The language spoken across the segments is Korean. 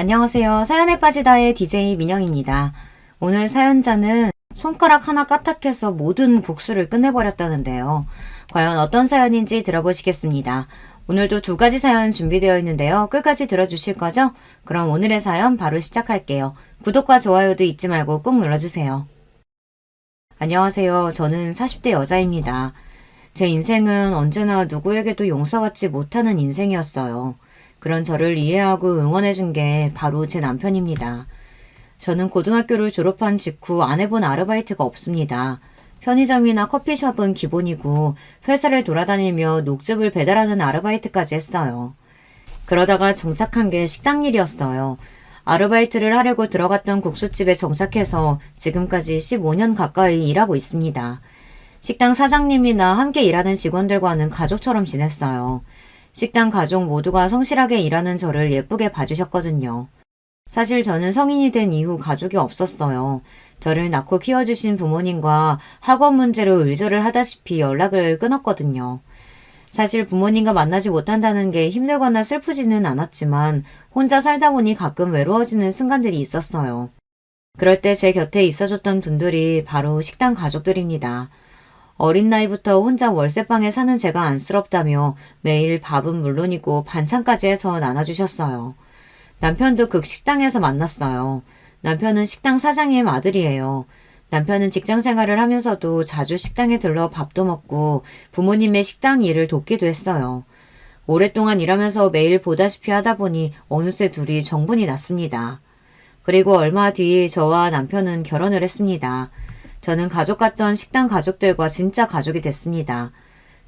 안녕하세요. 사연에 빠지다의 DJ 민영입니다. 오늘 사연자는 손가락 하나 까딱해서 모든 복수를 끝내버렸다는데요. 과연 어떤 사연인지 들어보시겠습니다. 오늘도 두 가지 사연 준비되어 있는데요. 끝까지 들어주실 거죠? 그럼 오늘의 사연 바로 시작할게요. 구독과 좋아요도 잊지 말고 꾹 눌러주세요. 안녕하세요. 저는 40대 여자입니다. 제 인생은 언제나 누구에게도 용서받지 못하는 인생이었어요. 그런 저를 이해하고 응원해준 게 바로 제 남편입니다. 저는 고등학교를 졸업한 직후 안 해본 아르바이트가 없습니다. 편의점이나 커피숍은 기본이고 회사를 돌아다니며 녹즙을 배달하는 아르바이트까지 했어요. 그러다가 정착한 게 식당 일이었어요. 아르바이트를 하려고 들어갔던 국수집에 정착해서 지금까지 15년 가까이 일하고 있습니다. 식당 사장님이나 함께 일하는 직원들과는 가족처럼 지냈어요. 식당 가족 모두가 성실하게 일하는 저를 예쁘게 봐주셨거든요. 사실 저는 성인이 된 이후 가족이 없었어요. 저를 낳고 키워주신 부모님과 학원 문제로 의절을 하다시피 연락을 끊었거든요. 사실 부모님과 만나지 못한다는 게 힘들거나 슬프지는 않았지만 혼자 살다 보니 가끔 외로워지는 순간들이 있었어요. 그럴 때 제 곁에 있어줬던 분들이 바로 식당 가족들입니다. 어린 나이부터 혼자 월세방에 사는 제가 안쓰럽다며 매일 밥은 물론이고 반찬까지 해서 나눠주셨어요. 남편도 그 식당에서 만났어요. 남편은 식당 사장님 아들이에요. 남편은 직장 생활을 하면서도 자주 식당에 들러 밥도 먹고 부모님의 식당 일을 돕기도 했어요. 오랫동안 일하면서 매일 보다시피 하다 보니 어느새 둘이 정분이 났습니다. 그리고 얼마 뒤 저와 남편은 결혼을 했습니다. 저는 가족 같던 식당 가족들과 진짜 가족이 됐습니다.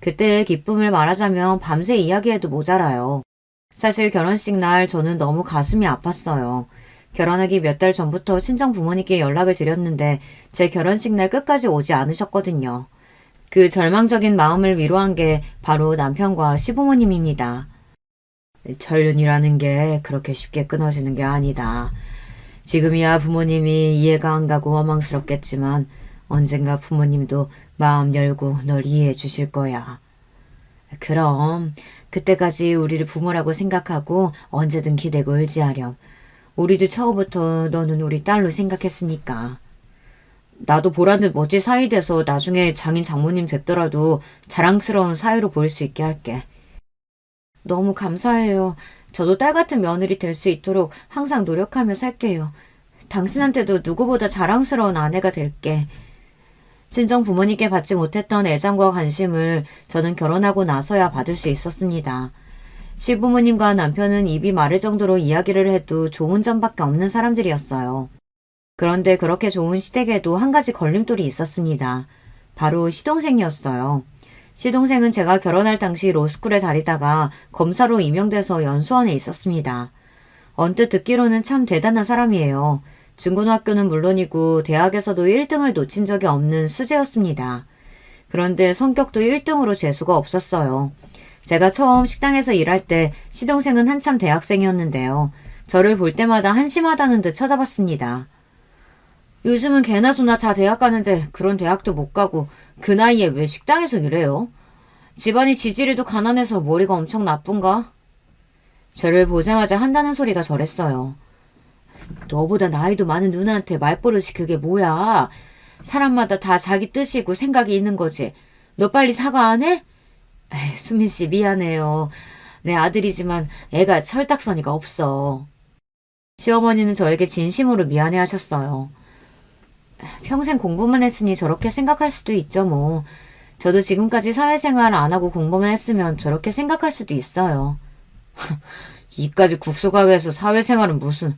그때의 기쁨을 말하자면 밤새 이야기해도 모자라요. 사실 결혼식 날 저는 너무 가슴이 아팠어요. 결혼하기 몇 달 전부터 친정 부모님께 연락을 드렸는데 제 결혼식 날 끝까지 오지 않으셨거든요. 그 절망적인 마음을 위로한 게 바로 남편과 시부모님입니다. 전륜이라는 게 그렇게 쉽게 끊어지는 게 아니다. 지금이야 부모님이 이해가 안 가고 원망스럽겠지만 언젠가 부모님도 마음 열고 널 이해해 주실 거야. 그럼 그때까지 우리를 부모라고 생각하고 언제든 기대고 의지하렴. 우리도 처음부터 너는 우리 딸로 생각했으니까. 나도 보란듯 멋진 사위 돼서 나중에 장인 장모님 뵙더라도 자랑스러운 사위로 보일 수 있게 할게. 너무 감사해요. 저도 딸 같은 며느리 될 수 있도록 항상 노력하며 살게요. 당신한테도 누구보다 자랑스러운 아내가 될게. 친정 부모님께 받지 못했던 애정과 관심을 저는 결혼하고 나서야 받을 수 있었습니다. 시부모님과 남편은 입이 마를 정도로 이야기를 해도 좋은 점밖에 없는 사람들이었어요. 그런데 그렇게 좋은 시댁에도 한 가지 걸림돌이 있었습니다. 바로 시동생이었어요. 시동생은 제가 결혼할 당시 로스쿨에 다니다가 검사로 임용돼서 연수원에 있었습니다. 언뜻 듣기로는 참 대단한 사람이에요. 중고등학교는 물론이고 대학에서도 1등을 놓친 적이 없는 수재였습니다. 그런데 성격도 1등으로 재수가 없었어요. 제가 처음 식당에서 일할 때 시동생은 한참 대학생이었는데요. 저를 볼 때마다 한심하다는 듯 쳐다봤습니다. 요즘은 개나 소나 다 대학 가는데 그런 대학도 못 가고 그 나이에 왜 식당에서 일해요? 집안이 지지리도 가난해서 머리가 엄청 나쁜가? 저를 보자마자 한다는 소리가 저랬어요. 너보다 나이도 많은 누나한테 말버릇이 그게 뭐야? 사람마다 다 자기 뜻이고 생각이 있는 거지. 너 빨리 사과 안 해? 에이, 수민 씨 미안해요. 내 아들이지만 애가 철딱서니가 없어. 시어머니는 저에게 진심으로 미안해 하셨어요. 평생 공부만 했으니 저렇게 생각할 수도 있죠 뭐. 저도 지금까지 사회생활 안 하고 공부만 했으면 저렇게 생각할 수도 있어요. 이까지 국수가게에서 사회생활은 무슨.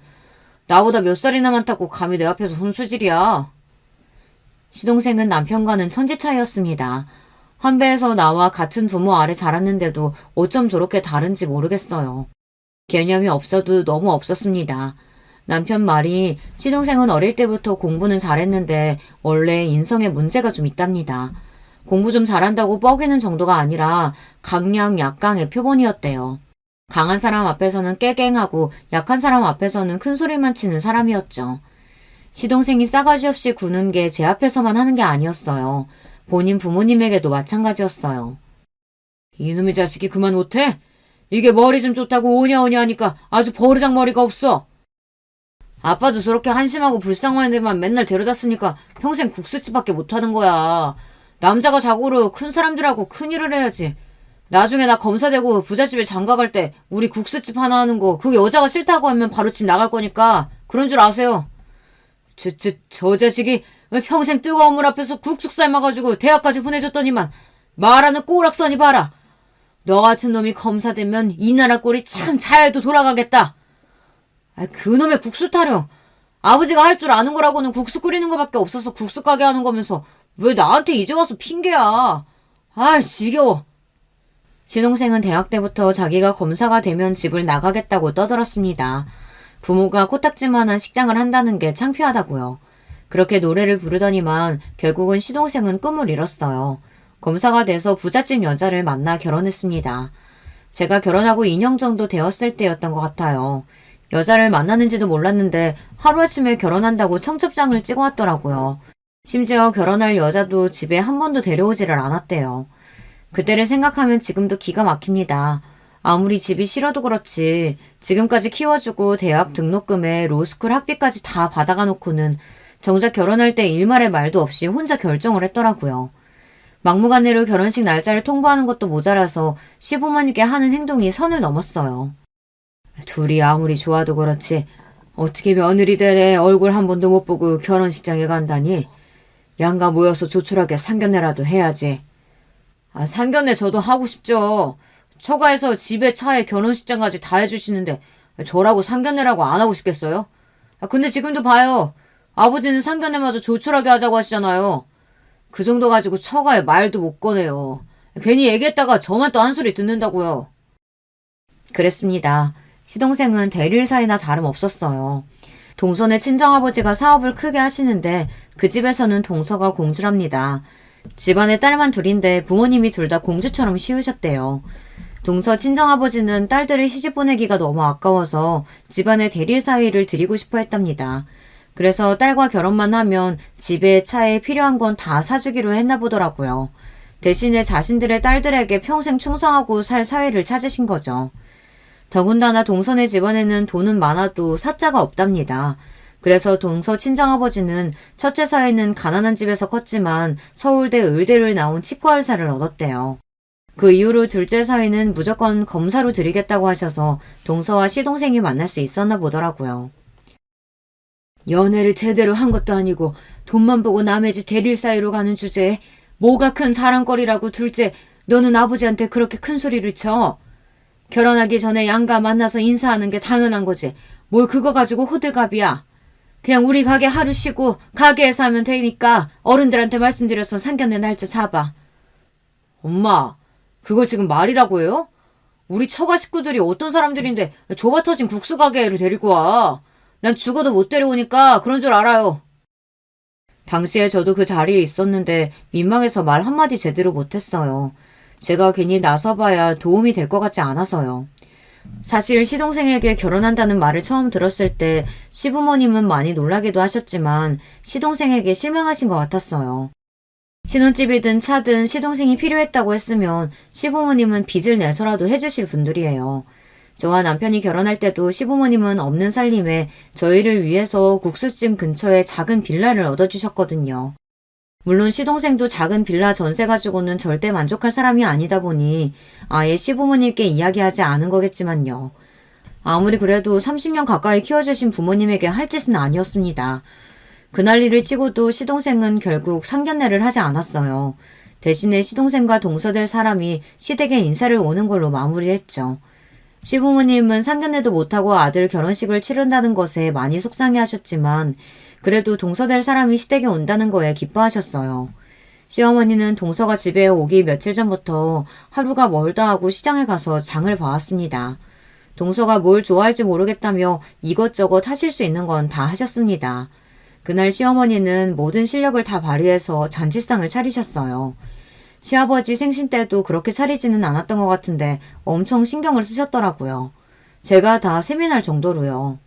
나보다 몇 살이나 많다고 감히 내 앞에서 훈수질이야. 시동생은 남편과는 천지 차이였습니다. 한 배에서 나와 같은 부모 아래 자랐는데도 어쩜 저렇게 다른지 모르겠어요. 개념이 없어도 너무 없었습니다. 남편 말이 시동생은 어릴 때부터 공부는 잘했는데 원래 인성에 문제가 좀 있답니다. 공부 좀 잘한다고 뻐기는 정도가 아니라 강약 약강의 표본이었대요. 강한 사람 앞에서는 깨갱하고 약한 사람 앞에서는 큰 소리만 치는 사람이었죠. 시동생이 싸가지 없이 구는 게 제 앞에서만 하는 게 아니었어요. 본인 부모님에게도 마찬가지였어요. 이놈의 자식이 그만 못해? 이게 머리 좀 좋다고 오냐오냐 하니까 아주 버르장머리가 없어. 아빠도 저렇게 한심하고 불쌍한 애들만 맨날 데려다 쓰니까 평생 국수집밖에 못하는 거야. 남자가 자고로 큰 사람들하고 큰일을 해야지. 나중에 나 검사되고 부잣집에 장가갈 때 우리 국수집 하나 하는 거 그 여자가 싫다고 하면 바로 집 나갈 거니까 그런 줄 아세요. 저 자식이 평생 뜨거운 물 앞에서 국숙 삶아가지고 대학까지 보내줬더니만 말하는 꼬락서니 봐라. 너 같은 놈이 검사되면 이 나라 꼴이 참 잘도 돌아가겠다. 그놈의 국수 타령. 아버지가 할 줄 아는 거라고는 국수 끓이는 거밖에 없어서 국수 가게 하는 거면서 왜 나한테 이제 와서 핑계야. 지겨워. 시동생은 대학 때부터 자기가 검사가 되면 집을 나가겠다고 떠들었습니다. 부모가 코딱지만한 식당을 한다는 게 창피하다고요. 그렇게 노래를 부르더니만 결국은 시동생은 꿈을 이뤘어요. 검사가 돼서 부잣집 여자를 만나 결혼했습니다. 제가 결혼하고 2년 정도 되었을 때였던 것 같아요. 여자를 만나는지도 몰랐는데 하루아침에 결혼한다고 청첩장을 찍어왔더라고요. 심지어 결혼할 여자도 집에 한 번도 데려오지를 않았대요. 그때를 생각하면 지금도 기가 막힙니다. 아무리 집이 싫어도 그렇지 지금까지 키워주고 대학 등록금에 로스쿨 학비까지 다 받아가 놓고는 정작 결혼할 때 일말의 말도 없이 혼자 결정을 했더라고요. 막무가내로 결혼식 날짜를 통보하는 것도 모자라서 시부모님께 하는 행동이 선을 넘었어요. 둘이 아무리 좋아도 그렇지 어떻게 며느리 되래 얼굴 한 번도 못 보고 결혼식장에 간다니. 양가 모여서 조촐하게 상견례라도 해야지. 상견례 저도 하고 싶죠. 처가에서 집에 차에 결혼식장까지 다 해주시는데 저라고 상견례라고 안 하고 싶겠어요? 근데 지금도 봐요. 아버지는 상견례마저 조촐하게 하자고 하시잖아요. 그 정도 가지고 처가에 말도 못 꺼내요. 괜히 얘기했다가 저만 또 한 소리 듣는다고요. 그랬습니다. 시동생은 대릴 사이나 다름없었어요. 동선의 친정아버지가 사업을 크게 하시는데 그 집에서는 동서가 공주랍니다. 집안에 딸만 둘인데 부모님이 둘 다 공주처럼 키우셨대요. 동서 친정아버지는 딸들을 시집 보내기가 너무 아까워서 집안에 대릴 사위를 드리고 싶어 했답니다. 그래서 딸과 결혼만 하면 집에 차에 필요한 건 다 사주기로 했나 보더라고요. 대신에 자신들의 딸들에게 평생 충성하고 살 사위를 찾으신 거죠. 더군다나 동선의 집안에는 돈은 많아도 사자가 없답니다. 그래서 동서 친정아버지는 첫째 사위는 가난한 집에서 컸지만 서울대 의대를 나온 치과 의사를 얻었대요. 그 이후로 둘째 사위는 무조건 검사로 드리겠다고 하셔서 동서와 시동생이 만날 수 있었나 보더라고요. 연애를 제대로 한 것도 아니고 돈만 보고 남의 집 대릴 사이로 가는 주제에 뭐가 큰 자랑거리라고 둘째 너는 아버지한테 그렇게 큰 소리를 쳐. 결혼하기 전에 양가 만나서 인사하는 게 당연한 거지. 뭘 그거 가지고 호들갑이야. 그냥 우리 가게 하루 쉬고 가게에서 하면 되니까 어른들한테 말씀드려서 상견례 날짜 잡아. 엄마, 그걸 지금 말이라고 해요? 우리 처가 식구들이 어떤 사람들인데 좁아 터진 국수 가게를 데리고 와. 난 죽어도 못 데려오니까 그런 줄 알아요. 당시에 저도 그 자리에 있었는데 민망해서 말 한마디 제대로 못했어요. 제가 괜히 나서봐야 도움이 될 것 같지 않아서요. 사실 시동생에게 결혼한다는 말을 처음 들었을 때 시부모님은 많이 놀라기도 하셨지만 시동생에게 실망하신 것 같았어요. 신혼집이든 차든 시동생이 필요했다고 했으면 시부모님은 빚을 내서라도 해주실 분들이에요. 저와 남편이 결혼할 때도 시부모님은 없는 살림에 저희를 위해서 국수집 근처에 작은 빌라를 얻어주셨거든요. 물론 시동생도 작은 빌라 전세 가지고는 절대 만족할 사람이 아니다 보니 아예 시부모님께 이야기하지 않은 거겠지만요. 아무리 그래도 30년 가까이 키워주신 부모님에게 할 짓은 아니었습니다. 그날 일을 치고도 시동생은 결국 상견례를 하지 않았어요. 대신에 시동생과 동서될 사람이 시댁에 인사를 오는 걸로 마무리했죠. 시부모님은 상견례도 못하고 아들 결혼식을 치른다는 것에 많이 속상해하셨지만 그래도 동서될 사람이 시댁에 온다는 거에 기뻐하셨어요. 시어머니는 동서가 집에 오기 며칠 전부터 하루가 멀다 하고 시장에 가서 장을 봐왔습니다. 동서가 뭘 좋아할지 모르겠다며 이것저것 하실 수 있는 건 다 하셨습니다. 그날 시어머니는 모든 실력을 다 발휘해서 잔치상을 차리셨어요. 시아버지 생신 때도 그렇게 차리지는 않았던 것 같은데 엄청 신경을 쓰셨더라고요. 제가 다 세미날 정도로요.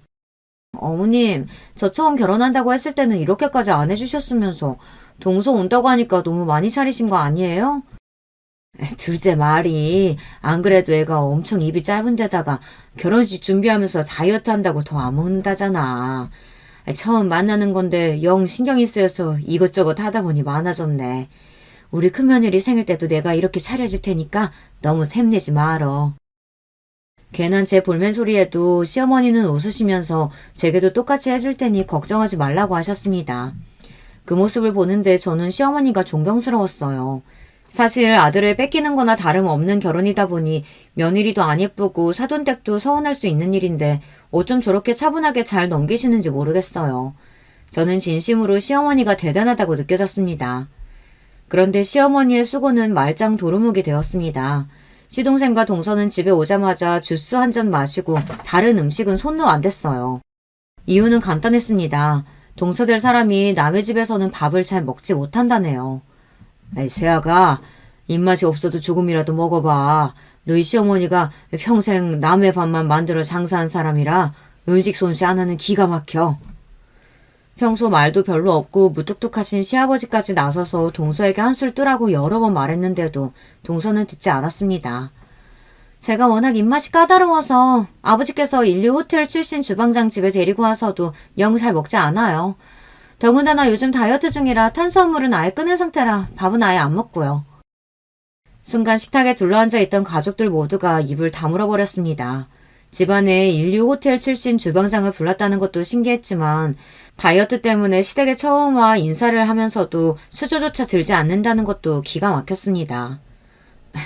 어머님, 저 처음 결혼한다고 했을 때는 이렇게까지 안 해주셨으면서 동서 온다고 하니까 너무 많이 차리신 거 아니에요? 둘째 말이 안 그래도 애가 엄청 입이 짧은 데다가 결혼식 준비하면서 다이어트 한다고 더 안 먹는다잖아. 처음 만나는 건데 영 신경이 쓰여서 이것저것 하다 보니 많아졌네. 우리 큰며느리 생일 때도 내가 이렇게 차려줄 테니까 너무 샘내지 말어. 괜한 제 볼멘 소리에도 시어머니는 웃으시면서 제게도 똑같이 해줄 테니 걱정하지 말라고 하셨습니다. 그 모습을 보는데 저는 시어머니가 존경스러웠어요. 사실 아들을 뺏기는 거나 다름없는 결혼이다 보니 며느리도 안 예쁘고 사돈댁도 서운할 수 있는 일인데 어쩜 저렇게 차분하게 잘 넘기시는지 모르겠어요. 저는 진심으로 시어머니가 대단하다고 느껴졌습니다. 그런데 시어머니의 수고는 말짱 도루묵이 되었습니다. 시동생과 동서는 집에 오자마자 주스 한 잔 마시고 다른 음식은 손도 안 댔어요. 이유는 간단했습니다. 동서될 사람이 남의 집에서는 밥을 잘 먹지 못한다네요. 에이, 세아가 입맛이 없어도 조금이라도 먹어봐. 너희 시어머니가 평생 남의 밥만 만들어 장사한 사람이라 음식 솜씨 하나는 기가 막혀. 평소 말도 별로 없고 무뚝뚝하신 시아버지까지 나서서 동서에게 한술 뜨라고 여러 번 말했는데도 동서는 듣지 않았습니다. 제가 워낙 입맛이 까다로워서 아버지께서 인류 호텔 출신 주방장 집에 데리고 와서도 영 잘 먹지 않아요. 더군다나 요즘 다이어트 중이라 탄수화물은 아예 끊은 상태라 밥은 아예 안 먹고요. 순간 식탁에 둘러앉아 있던 가족들 모두가 입을 다물어 버렸습니다. 집안에 인류 호텔 출신 주방장을 불렀다는 것도 신기했지만 다이어트 때문에 시댁에 처음 와 인사를 하면서도 수저조차 들지 않는다는 것도 기가 막혔습니다.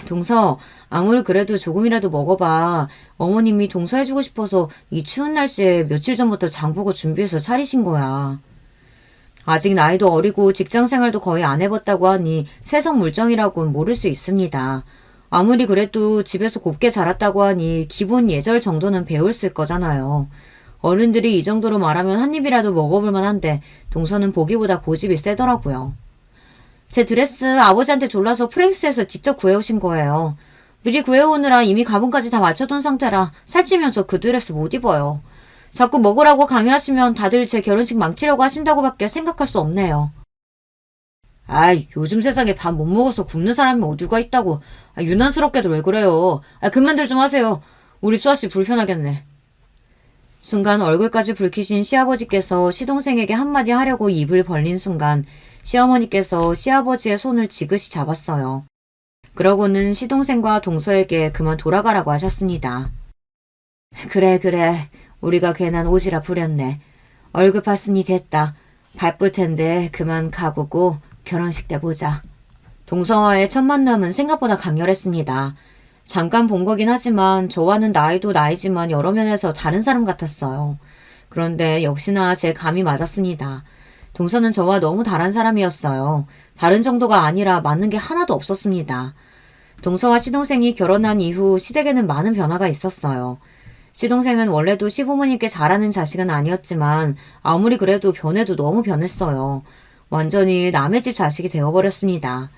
동서, 아무리 그래도 조금이라도 먹어봐. 어머님이 동서 해주고 싶어서 이 추운 날씨에 며칠 전부터 장보고 준비해서 차리신 거야. 아직 나이도 어리고 직장생활도 거의 안 해봤다고 하니 세성물정이라고는 모를 수 있습니다. 아무리 그래도 집에서 곱게 자랐다고 하니 기본 예절 정도는 배웠을 거잖아요. 어른들이 이 정도로 말하면 한 입이라도 먹어볼 만한데 동서는 보기보다 고집이 세더라고요. 제 드레스 아버지한테 졸라서 프랭스에서 직접 구해오신 거예요. 미리 구해오느라 이미 가방까지 다 맞춰둔 상태라 살찌면 저 그 드레스 못 입어요. 자꾸 먹으라고 강요하시면 다들 제 결혼식 망치려고 하신다고밖에 생각할 수 없네요. 아이, 요즘 세상에 밥 못 먹어서 굶는 사람이 어디가 있다고. 유난스럽게도 왜 그래요. 그만들 좀 하세요. 우리 수아씨 불편하겠네. 순간 얼굴까지 붉히신 시아버지께서 시동생에게 한마디 하려고 입을 벌린 순간 시어머니께서 시아버지의 손을 지그시 잡았어요. 그러고는 시동생과 동서에게 그만 돌아가라고 하셨습니다. 그래. 우리가 괜한 오지랖 부렸네. 얼굴 봤으니 됐다. 바쁠 텐데 그만 가보고 결혼식 때 보자. 동서와의 첫 만남은 생각보다 강렬했습니다. 잠깐 본 거긴 하지만 저와는 나이도 나이지만 여러 면에서 다른 사람 같았어요. 그런데 역시나 제 감이 맞았습니다. 동서는 저와 너무 다른 사람이었어요. 다른 정도가 아니라 맞는 게 하나도 없었습니다. 동서와 시동생이 결혼한 이후 시댁에는 많은 변화가 있었어요. 시동생은 원래도 시부모님께 잘하는 자식은 아니었지만 아무리 그래도 변해도 너무 변했어요. 완전히 남의 집 자식이 되어버렸습니다.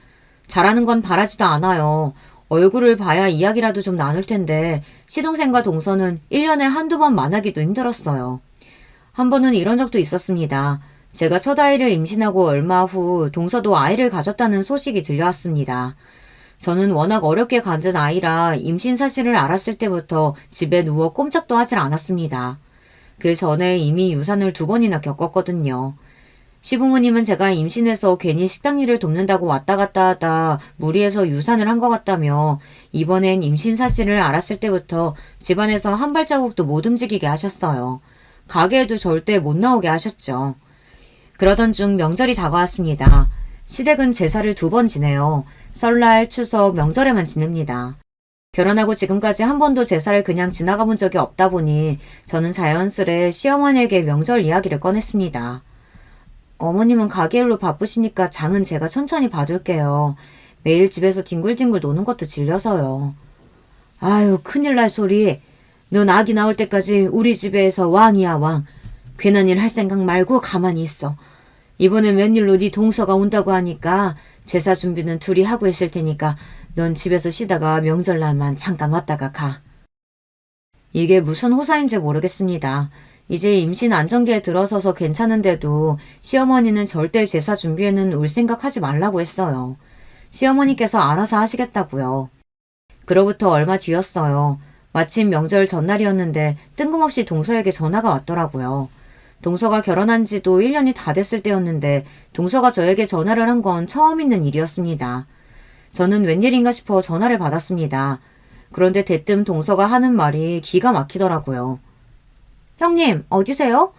잘하는 건 바라지도 않아요. 얼굴을 봐야 이야기라도 좀 나눌 텐데 시동생과 동서는 1년에 한두 번 만나기도 힘들었어요. 한 번은 이런 적도 있었습니다. 제가 첫 아이를 임신하고 얼마 후 동서도 아이를 가졌다는 소식이 들려왔습니다. 저는 워낙 어렵게 가진 아이라 임신 사실을 알았을 때부터 집에 누워 꼼짝도 하질 않았습니다. 그 전에 이미 유산을 2번이나 겪었거든요. 시부모님은 제가 임신해서 괜히 식당 일을 돕는다고 왔다 갔다 하다 무리해서 유산을 한 것 같다며 이번엔 임신 사실을 알았을 때부터 집안에서 한 발자국도 못 움직이게 하셨어요. 가게에도 절대 못 나오게 하셨죠. 그러던 중 명절이 다가왔습니다. 시댁은 제사를 2번 지내요. 설날, 추석, 명절에만 지냅니다. 결혼하고 지금까지 한 번도 제사를 그냥 지나가 본 적이 없다 보니 저는 자연스레 시어머니에게 명절 이야기를 꺼냈습니다. 어머님은 가게일로 바쁘시니까 장은 제가 천천히 봐둘게요. 매일 집에서 뒹굴뒹굴 노는 것도 질려서요. 아유, 큰일 날 소리. 넌 아기 나올 때까지 우리 집에서 왕이야, 왕. 괜한 일 할 생각 말고 가만히 있어. 이번엔 웬일로 네 동서가 온다고 하니까 제사 준비는 둘이 하고 있을 테니까 넌 집에서 쉬다가 명절날만 잠깐 왔다가 가. 이게 무슨 호사인지 모르겠습니다. 이제 임신 안정기에 들어서서 괜찮은데도 시어머니는 절대 제사 준비에는 올 생각하지 말라고 했어요. 시어머니께서 알아서 하시겠다고요. 그로부터 얼마 뒤였어요. 마침 명절 전날이었는데 뜬금없이 동서에게 전화가 왔더라고요. 동서가 결혼한 지도 1년이 다 됐을 때였는데 동서가 저에게 전화를 한 건 처음 있는 일이었습니다. 저는 웬일인가 싶어 전화를 받았습니다. 그런데 대뜸 동서가 하는 말이 기가 막히더라고요. 형님, 어디세요?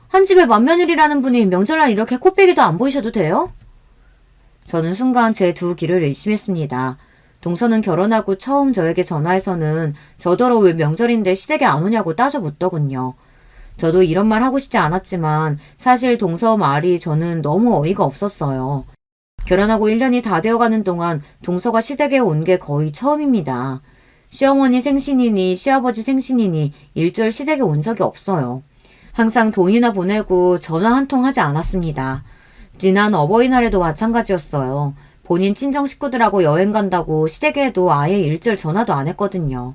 한 집에 맏며느리라는 분이 명절날 이렇게 코빼기도 안 보이셔도 돼요? 저는 순간 제 두 귀를 의심했습니다. 동서는 결혼하고 처음 저에게 전화해서는 저더러 왜 명절인데 시댁에 안 오냐고 따져 묻더군요. 저도 이런 말 하고 싶지 않았지만 사실 동서 말이 저는 너무 어이가 없었어요. 결혼하고 1년이 다 되어가는 동안 동서가 시댁에 온 게 거의 처음입니다. 시어머니 생신이니 시아버지 생신이니 일절 시댁에 온 적이 없어요. 항상 돈이나 보내고 전화 한 통 하지 않았습니다. 지난 어버이날에도 마찬가지였어요. 본인 친정 식구들하고 여행 간다고 시댁에도 아예 일절 전화도 안 했거든요.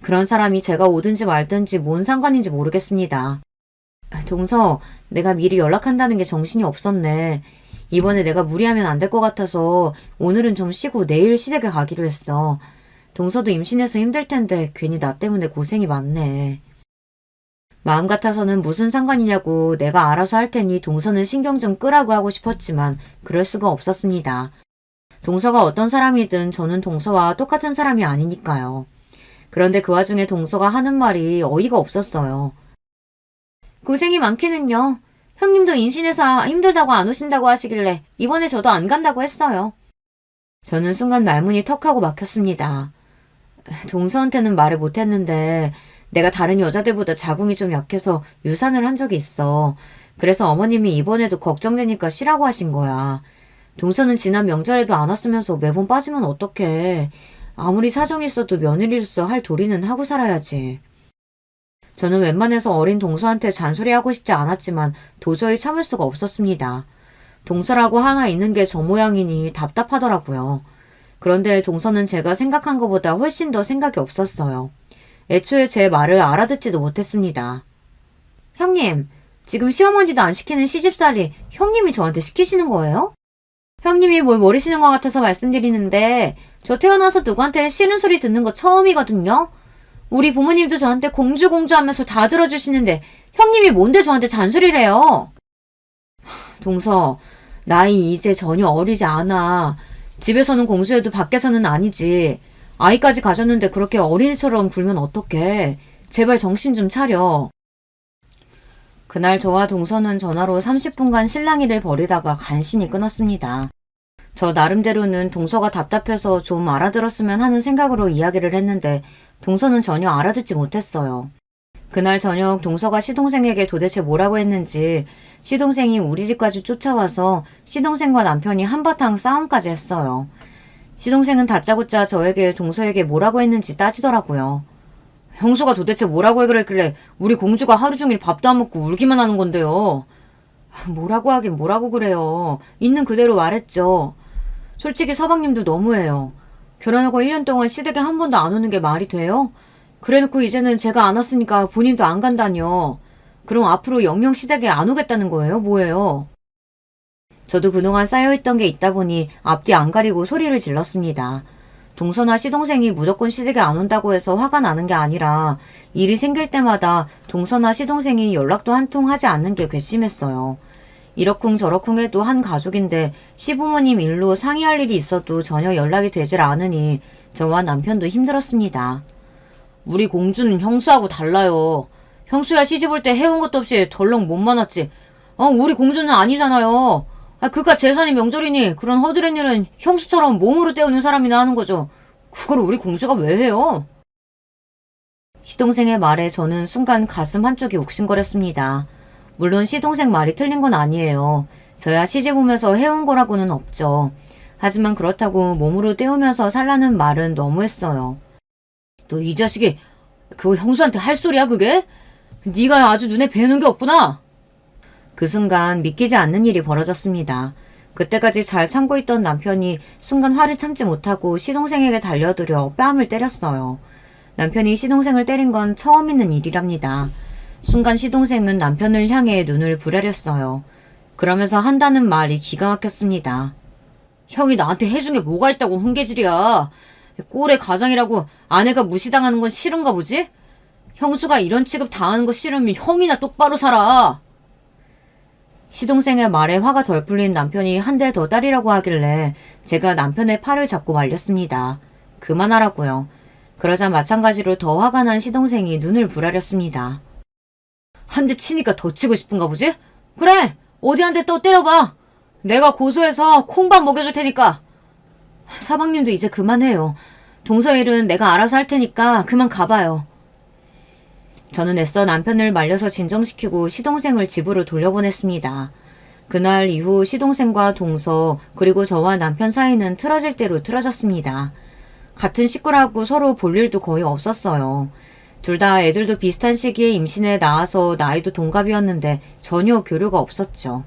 그런 사람이 제가 오든지 말든지 뭔 상관인지 모르겠습니다. 동서, 내가 미리 연락한다는 게 정신이 없었네. 이번에 내가 무리하면 안 될 것 같아서 오늘은 좀 쉬고 내일 시댁에 가기로 했어. 동서도 임신해서 힘들 텐데 괜히 나 때문에 고생이 많네. 마음 같아서는 무슨 상관이냐고 내가 알아서 할 테니 동서는 신경 좀 끄라고 하고 싶었지만 그럴 수가 없었습니다. 동서가 어떤 사람이든 저는 동서와 똑같은 사람이 아니니까요. 그런데 그 와중에 동서가 하는 말이 어이가 없었어요. 고생이 많기는요. 형님도 임신해서 힘들다고 안 오신다고 하시길래 이번에 저도 안 간다고 했어요. 저는 순간 말문이 턱하고 막혔습니다. 동서한테는 말을 못했는데 내가 다른 여자들보다 자궁이 좀 약해서 유산을 한 적이 있어. 그래서 어머님이 이번에도 걱정되니까 쉬라고 하신 거야. 동서는 지난 명절에도 안 왔으면서 매번 빠지면 어떡해. 아무리 사정이 있어도 며느리로서 할 도리는 하고 살아야지. 저는 웬만해서 어린 동서한테 잔소리하고 싶지 않았지만 도저히 참을 수가 없었습니다. 동서라고 하나 있는 게 저 모양이니 답답하더라고요. 그런데 동서는 제가 생각한 것보다 훨씬 더 생각이 없었어요. 애초에 제 말을 알아듣지도 못했습니다. 형님, 지금 시어머니도 안 시키는 시집살이 형님이 저한테 시키시는 거예요? 형님이 뭘 모르시는 것 같아서 말씀드리는데 저 태어나서 누구한테 싫은 소리 듣는 거 처음이거든요. 우리 부모님도 저한테 공주 하면서 다 들어주시는데 형님이 뭔데 저한테 잔소리를 해요? 동서, 나이 이제 전혀 어리지 않아. 집에서는 공주해도 밖에서는 아니지. 아이까지 가졌는데 그렇게 어린이처럼 굴면 어떡해. 제발 정신 좀 차려. 그날 저와 동서는 전화로 30분간 실랑이를 벌이다가 간신히 끊었습니다. 저 나름대로는 동서가 답답해서 좀 알아들었으면 하는 생각으로 이야기를 했는데 동서는 전혀 알아듣지 못했어요. 그날 저녁 동서가 시동생에게 도대체 뭐라고 했는지 시동생이 우리 집까지 쫓아와서 시동생과 남편이 한바탕 싸움까지 했어요. 시동생은 다짜고짜 저에게 동서에게 뭐라고 했는지 따지더라고요. 형수가 도대체 뭐라고 해 그랬길래 우리 공주가 하루 종일 밥도 안 먹고 울기만 하는 건데요. 뭐라고 하긴 뭐라고 그래요. 있는 그대로 말했죠. 솔직히 서방님도 너무해요. 결혼하고 1년 동안 시댁에 한 번도 안 오는 게 말이 돼요? 그래놓고 이제는 제가 안 왔으니까 본인도 안 간다뇨. 그럼 앞으로 영영 시댁에 안 오겠다는 거예요? 뭐예요? 저도 그동안 쌓여있던 게 있다 보니 앞뒤 안 가리고 소리를 질렀습니다. 동서나 시동생이 무조건 시댁에 안 온다고 해서 화가 나는 게 아니라 일이 생길 때마다 동서나 시동생이 연락도 한 통 하지 않는 게 괘씸했어요. 이러쿵 저러쿵 해도 한 가족인데 시부모님 일로 상의할 일이 있어도 전혀 연락이 되질 않으니 저와 남편도 힘들었습니다. 우리 공주는 형수하고 달라요. 형수야 시집 올 때 해온 것도 없이 덜렁 못 많았지. 우리 공주는 아니잖아요. 그깟 재산이 명절이니 그런 허드렛 일은 형수처럼 몸으로 때우는 사람이나 하는 거죠. 그걸 우리 공주가 왜 해요? 시동생의 말에 저는 순간 가슴 한쪽이 욱신거렸습니다. 물론 시동생 말이 틀린 건 아니에요. 저야 시집 오면서 해온 거라고는 없죠. 하지만 그렇다고 몸으로 때우면서 살라는 말은 너무했어요. 너 이 자식이 그거 형수한테 할 소리야 그게? 네가 아주 눈에 뵈는 게 없구나. 그 순간 믿기지 않는 일이 벌어졌습니다. 그때까지 잘 참고 있던 남편이 순간 화를 참지 못하고 시동생에게 달려들어 뺨을 때렸어요. 남편이 시동생을 때린 건 처음 있는 일이랍니다. 순간 시동생은 남편을 향해 눈을 부라렸어요. 그러면서 한다는 말이 기가 막혔습니다. 형이 나한테 해준 게 뭐가 있다고 훈계질이야. 꼴의 가장이라고 아내가 무시당하는 건 싫은가 보지? 형수가 이런 취급 당하는 거 싫으면 형이나 똑바로 살아. 시동생의 말에 화가 덜 풀린 남편이 한 대 더 딸이라고 하길래 제가 남편의 팔을 잡고 말렸습니다. 그만하라고요. 그러자 마찬가지로 더 화가 난 시동생이 눈을 부라렸습니다. 한 대 치니까 더 치고 싶은가 보지? 그래! 어디 한 대 또 때려봐! 내가 고소해서 콩밥 먹여줄 테니까! 사방님도 이제 그만해요. 동서 일은 내가 알아서 할 테니까 그만 가봐요. 저는 애써 남편을 말려서 진정시키고 시동생을 집으로 돌려보냈습니다. 그날 이후 시동생과 동서 그리고 저와 남편 사이는 틀어질 대로 틀어졌습니다. 같은 식구라고 서로 볼 일도 거의 없었어요. 둘 다 애들도 비슷한 시기에 임신해 낳아서 나이도 동갑이었는데 전혀 교류가 없었죠.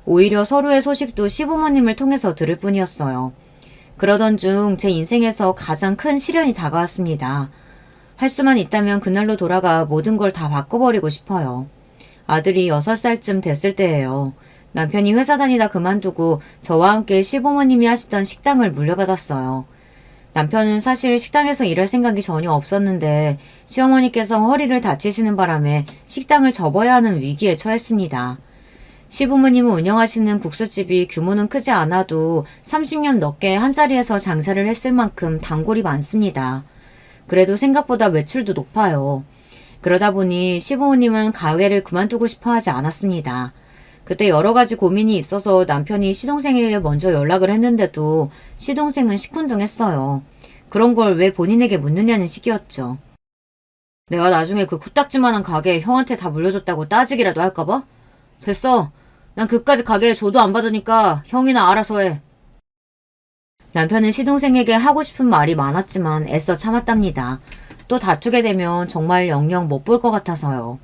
오히려 서로의 소식도 시부모님을 통해서 들을 뿐이었어요. 그러던 중 제 인생에서 가장 큰 시련이 다가왔습니다. 할 수만 있다면 그날로 돌아가 모든 걸 다 바꿔버리고 싶어요. 아들이 6살쯤 됐을 때예요. 남편이 회사 다니다 그만두고 저와 함께 시부모님이 하시던 식당을 물려받았어요. 남편은 사실 식당에서 일할 생각이 전혀 없었는데 시어머니께서 허리를 다치시는 바람에 식당을 접어야 하는 위기에 처했습니다. 시부모님은 운영하시는 국수집이 규모는 크지 않아도 30년 넘게 한자리에서 장사를 했을 만큼 단골이 많습니다. 그래도 생각보다 매출도 높아요. 그러다 보니 시부모님은 가게를 그만두고 싶어 하지 않았습니다. 그때 여러 가지 고민이 있어서 남편이 시동생에게 먼저 연락을 했는데도 시동생은 시큰둥했어요. 그런 걸 왜 본인에게 묻느냐는 식이었죠. 내가 나중에 그 코딱지만한 가게 형한테 다 물려줬다고 따지기라도 할까봐? 됐어. 난 그까짓 가게에 줘도 안 받으니까 형이나 알아서 해. 남편은 시동생에게 하고 싶은 말이 많았지만 애써 참았답니다. 또 다투게 되면 정말 영영 못 볼 것 같아서요.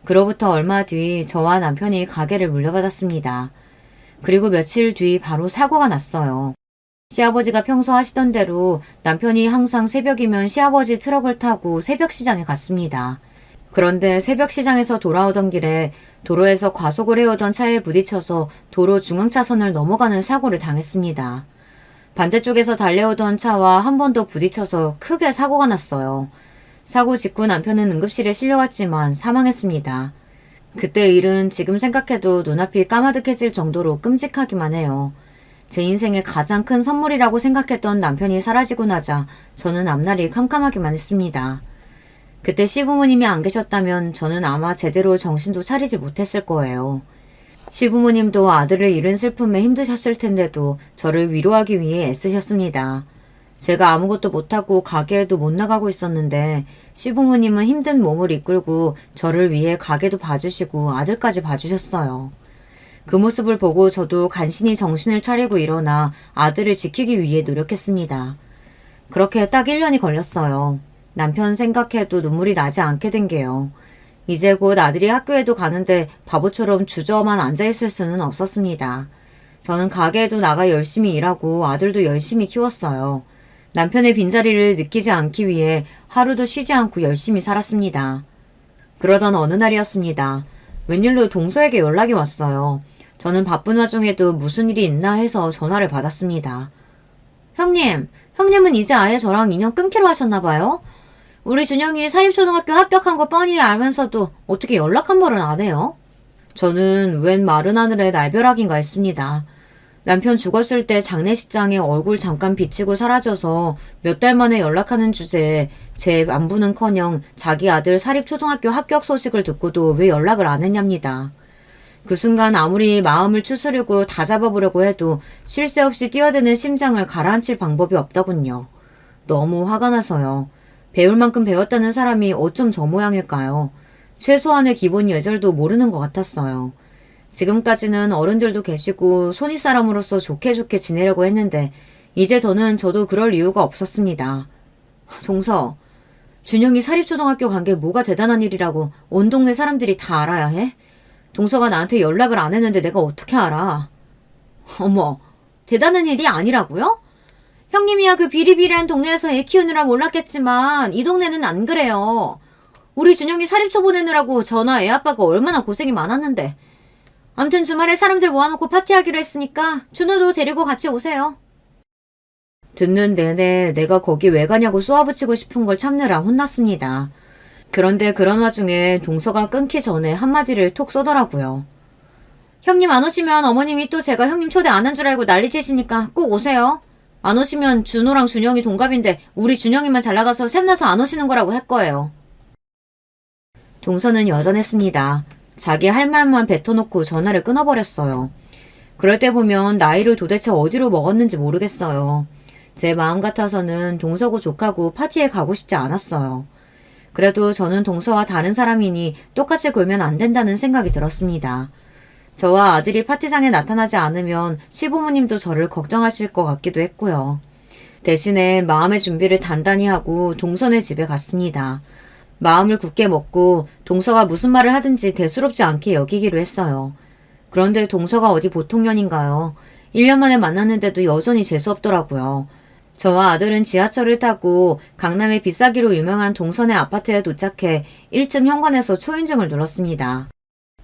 그로부터 얼마 뒤 저와 남편이 가게를 물려받았습니다. 그리고 며칠 뒤 바로 사고가 났어요. 시아버지가 평소 하시던 대로 남편이 항상 새벽이면 시아버지 트럭을 타고 새벽시장에 갔습니다. 그런데 새벽시장에서 돌아오던 길에 도로에서 과속을 해오던 차에 부딪혀서 도로 중앙차선을 넘어가는 사고를 당했습니다. 반대쪽에서 달려오던 차와 한 번 더 부딪혀서 크게 사고가 났어요. 사고 직후 남편은 응급실에 실려갔지만 사망했습니다. 그때 일은 지금 생각해도 눈앞이 까마득해질 정도로 끔찍하기만 해요. 제 인생의 가장 큰 선물이라고 생각했던 남편이 사라지고 나자 저는 앞날이 캄캄하기만 했습니다. 그때 시부모님이 안 계셨다면 저는 아마 제대로 정신도 차리지 못했을 거예요. 시부모님도 아들을 잃은 슬픔에 힘드셨을 텐데도 저를 위로하기 위해 애쓰셨습니다. 제가 아무것도 못하고 가게에도 못 나가고 있었는데 시부모님은 힘든 몸을 이끌고 저를 위해 가게도 봐주시고 아들까지 봐주셨어요. 그 모습을 보고 저도 간신히 정신을 차리고 일어나 아들을 지키기 위해 노력했습니다. 그렇게 딱 1년이 걸렸어요. 남편 생각해도 눈물이 나지 않게 된 게요. 이제 곧 아들이 학교에도 가는데 바보처럼 주저만 앉아있을 수는 없었습니다. 저는 가게에도 나가 열심히 일하고 아들도 열심히 키웠어요. 남편의 빈자리를 느끼지 않기 위해 하루도 쉬지 않고 열심히 살았습니다. 그러던 어느 날이었습니다. 웬일로 동서에게 연락이 왔어요. 저는 바쁜 와중에도 무슨 일이 있나 해서 전화를 받았습니다. 형님은 이제 아예 저랑 인연 끊기로 하셨나봐요? 우리 준영이 사립초등학교 합격한 거 뻔히 알면서도 어떻게 연락 한 번은 안 해요? 저는 웬 마른 하늘에 날벼락인가 했습니다. 남편 죽었을 때 장례식장에 얼굴 잠깐 비치고 사라져서 몇 달 만에 연락하는 주제에 제 안부는커녕 자기 아들 사립초등학교 합격 소식을 듣고도 왜 연락을 안 했냐입니다. 그 순간 아무리 마음을 추스르고 다잡아보려고 해도 쉴 새 없이 뛰어드는 심장을 가라앉힐 방법이 없더군요. 너무 화가 나서요. 배울 만큼 배웠다는 사람이 어쩜 저 모양일까요? 최소한의 기본 예절도 모르는 것 같았어요. 지금까지는 어른들도 계시고 손윗사람으로서 좋게 지내려고 했는데 이제 더는 저도 그럴 이유가 없었습니다. 동서, 준영이 사립초등학교 간 게 뭐가 대단한 일이라고 온 동네 사람들이 다 알아야 해? 동서가 나한테 연락을 안 했는데 내가 어떻게 알아? 어머, 대단한 일이 아니라고요? 형님이야 그 비리비리한 동네에서 애 키우느라 몰랐겠지만 이 동네는 안 그래요. 우리 준영이 사립초 보내느라고 저나 애 아빠가 얼마나 고생이 많았는데. 암튼 주말에 사람들 모아놓고 파티하기로 했으니까 준호도 데리고 같이 오세요. 듣는 내내 내가 거기 왜 가냐고 쏘아붙이고 싶은 걸 참느라 혼났습니다. 그런데 그런 와중에 동서가 끊기 전에 한마디를 톡 쏘더라고요. 형님 안 오시면 어머님이 또 제가 형님 초대 안 한 줄 알고 난리치시니까 꼭 오세요. 안 오시면 준호랑 준영이 동갑인데 우리 준영이만 잘 나가서 샘나서 안 오시는 거라고 할 거예요. 동서는 여전했습니다. 자기 할 말만 뱉어놓고 전화를 끊어버렸어요. 그럴 때 보면 나이를 도대체 어디로 먹었는지 모르겠어요. 제 마음 같아서는 동서고 족하고 파티에 가고 싶지 않았어요. 그래도 저는 동서와 다른 사람이니 똑같이 굴면 안 된다는 생각이 들었습니다. 저와 아들이 파티장에 나타나지 않으면 시부모님도 저를 걱정하실 것 같기도 했고요. 대신에 마음의 준비를 단단히 하고 동서네 집에 갔습니다. 마음을 굳게 먹고 동서가 무슨 말을 하든지 대수롭지 않게 여기기로 했어요. 그런데 동서가 어디 보통 년인가요? 1년 만에 만났는데도 여전히 재수없더라고요. 저와 아들은 지하철을 타고 강남의 비싸기로 유명한 동선의 아파트에 도착해 1층 현관에서 초인종을 눌렀습니다.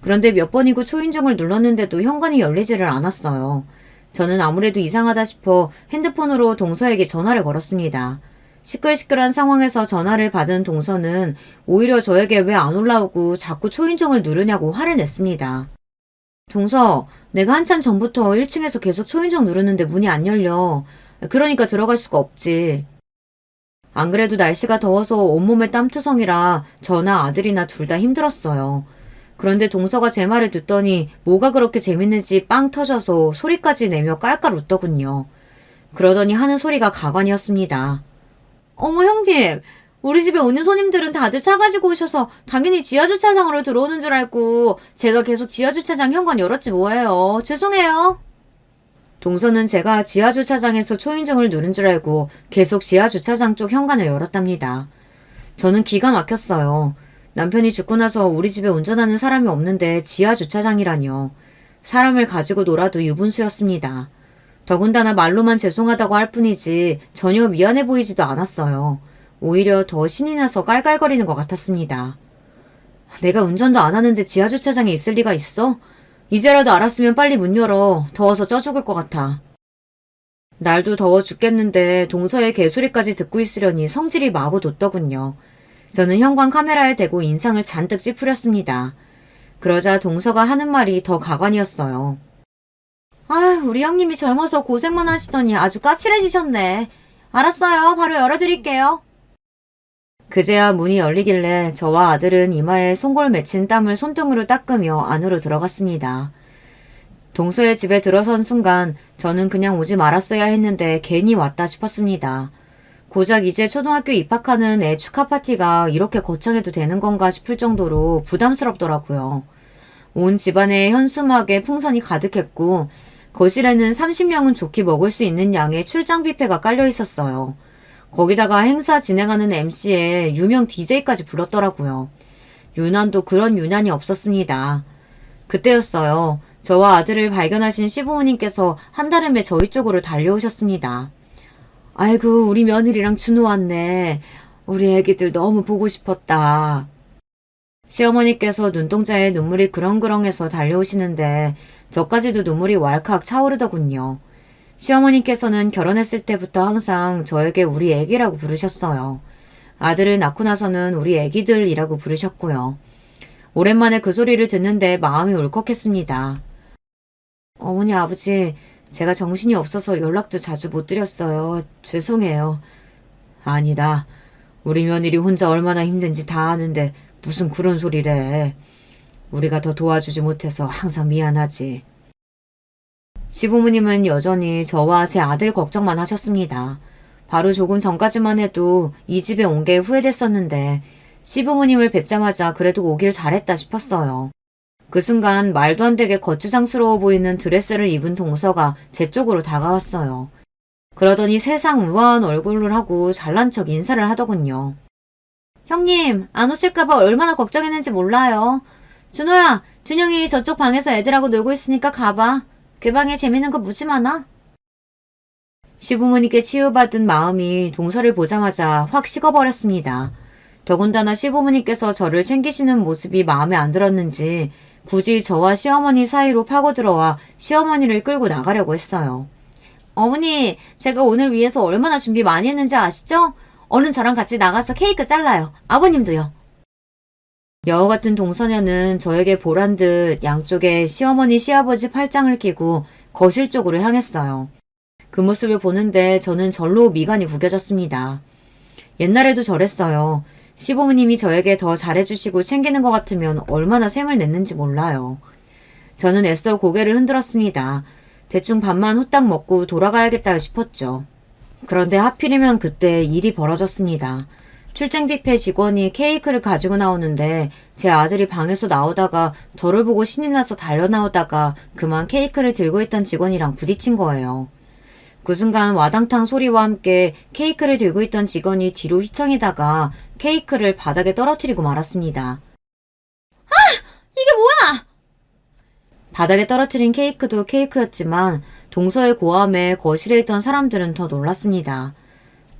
그런데 몇 번이고 초인종을 눌렀는데도 현관이 열리지를 않았어요. 저는 아무래도 이상하다 싶어 핸드폰으로 동서에게 전화를 걸었습니다. 시끌시끌한 상황에서 전화를 받은 동서는 오히려 저에게 왜 안 올라오고 자꾸 초인종을 누르냐고 화를 냈습니다. 동서, 내가 한참 전부터 1층에서 계속 초인종 누르는데 문이 안 열려. 그러니까 들어갈 수가 없지. 안 그래도 날씨가 더워서 온몸에 땀투성이라 저나 아들이나 둘 다 힘들었어요. 그런데 동서가 제 말을 듣더니 뭐가 그렇게 재밌는지 빵 터져서 소리까지 내며 깔깔 웃더군요. 그러더니 하는 소리가 가관이었습니다. 어머 형님, 우리 집에 오는 손님들은 다들 차 가지고 오셔서 당연히 지하주차장으로 들어오는 줄 알고 제가 계속 지하주차장 현관 열었지 뭐예요. 죄송해요. 동서는 제가 지하주차장에서 초인종을 누른 줄 알고 계속 지하주차장 쪽 현관을 열었답니다. 저는 기가 막혔어요. 남편이 죽고 나서 우리 집에 운전하는 사람이 없는데 지하주차장이라뇨. 사람을 가지고 놀아도 유분수였습니다. 더군다나 말로만 죄송하다고 할 뿐이지 전혀 미안해 보이지도 않았어요. 오히려 더 신이 나서 깔깔거리는 것 같았습니다. 내가 운전도 안 하는데 지하주차장에 있을 리가 있어? 이제라도 알았으면 빨리 문 열어. 더워서 쪄 죽을 것 같아. 날도 더워 죽겠는데 동서의 개소리까지 듣고 있으려니 성질이 마구 돋더군요. 저는 현관 카메라에 대고 인상을 잔뜩 찌푸렸습니다. 그러자 동서가 하는 말이 더 가관이었어요. 아휴, 우리 형님이 젊어서 고생만 하시더니 아주 까칠해지셨네. 알았어요. 바로 열어드릴게요. 그제야 문이 열리길래 저와 아들은 이마에 송골 맺힌 땀을 손등으로 닦으며 안으로 들어갔습니다. 동서의 집에 들어선 순간 저는 그냥 오지 말았어야 했는데 괜히 왔다 싶었습니다. 고작 이제 초등학교 입학하는 애 축하 파티가 이렇게 거창해도 되는 건가 싶을 정도로 부담스럽더라고요. 온 집안에 현수막에 풍선이 가득했고 거실에는 30명은 좋게 먹을 수 있는 양의 출장 뷔페가 깔려 있었어요. 거기다가 행사 진행하는 MC에 유명 DJ까지 불렀더라고요. 유난도 그런 유난이 없었습니다. 그때였어요. 저와 아들을 발견하신 시부모님께서 한달음에 저희 쪽으로 달려오셨습니다. 아이고, 우리 며느리랑 준호 왔네. 우리 애기들 너무 보고 싶었다. 시어머니께서 눈동자에 눈물이 그렁그렁해서 달려오시는데 저까지도 눈물이 왈칵 차오르더군요. 시어머니께서는 결혼했을 때부터 항상 저에게 우리 애기라고 부르셨어요. 아들을 낳고 나서는 우리 애기들이라고 부르셨고요. 오랜만에 그 소리를 듣는데 마음이 울컥했습니다. 어머니, 아버지, 제가 정신이 없어서 연락도 자주 못 드렸어요. 죄송해요. 아니다. 우리 며느리 혼자 얼마나 힘든지 다 아는데 무슨 그런 소리래. 우리가 더 도와주지 못해서 항상 미안하지. 시부모님은 여전히 저와 제 아들 걱정만 하셨습니다. 바로 조금 전까지만 해도 이 집에 온 게 후회됐었는데 시부모님을 뵙자마자 그래도 오길 잘했다 싶었어요. 그 순간 말도 안 되게 거추장스러워 보이는 드레스를 입은 동서가 제 쪽으로 다가왔어요. 그러더니 세상 우아한 얼굴을 하고 잘난 척 인사를 하더군요. 형님, 안 오실까봐 얼마나 걱정했는지 몰라요. 준호야, 준영이 저쪽 방에서 애들하고 놀고 있으니까 가봐. 그 방에 재밌는 거 무지 많아. 시부모님께 치유받은 마음이 동서를 보자마자 확 식어버렸습니다. 더군다나 시부모님께서 저를 챙기시는 모습이 마음에 안 들었는지 굳이 저와 시어머니 사이로 파고들어와 시어머니를 끌고 나가려고 했어요. 어머니, 제가 오늘 위해서 얼마나 준비 많이 했는지 아시죠? 얼른 저랑 같이 나가서 케이크 잘라요. 아버님도요. 여우 같은 동서녀는 저에게 보란 듯 양쪽에 시어머니 시아버지 팔짱을 끼고 거실 쪽으로 향했어요. 그 모습을 보는데 저는 절로 미간이 구겨졌습니다. 옛날에도 저랬어요. 시부모님이 저에게 더 잘해주시고 챙기는 것 같으면 얼마나 샘을 냈는지 몰라요. 저는 애써 고개를 흔들었습니다. 대충 밥만 후딱 먹고 돌아가야겠다 싶었죠. 그런데 하필이면 그때 일이 벌어졌습니다. 출장 뷔페 직원이 케이크를 가지고 나오는데 제 아들이 방에서 나오다가 저를 보고 신이 나서 달려나오다가 그만 케이크를 들고 있던 직원이랑 부딪힌 거예요. 그 순간 와당탕 소리와 함께 케이크를 들고 있던 직원이 뒤로 휘청이다가 케이크를 바닥에 떨어뜨리고 말았습니다. 아! 이게 뭐야! 바닥에 떨어뜨린 케이크도 케이크였지만 동서의 고함에 거실에 있던 사람들은 더 놀랐습니다.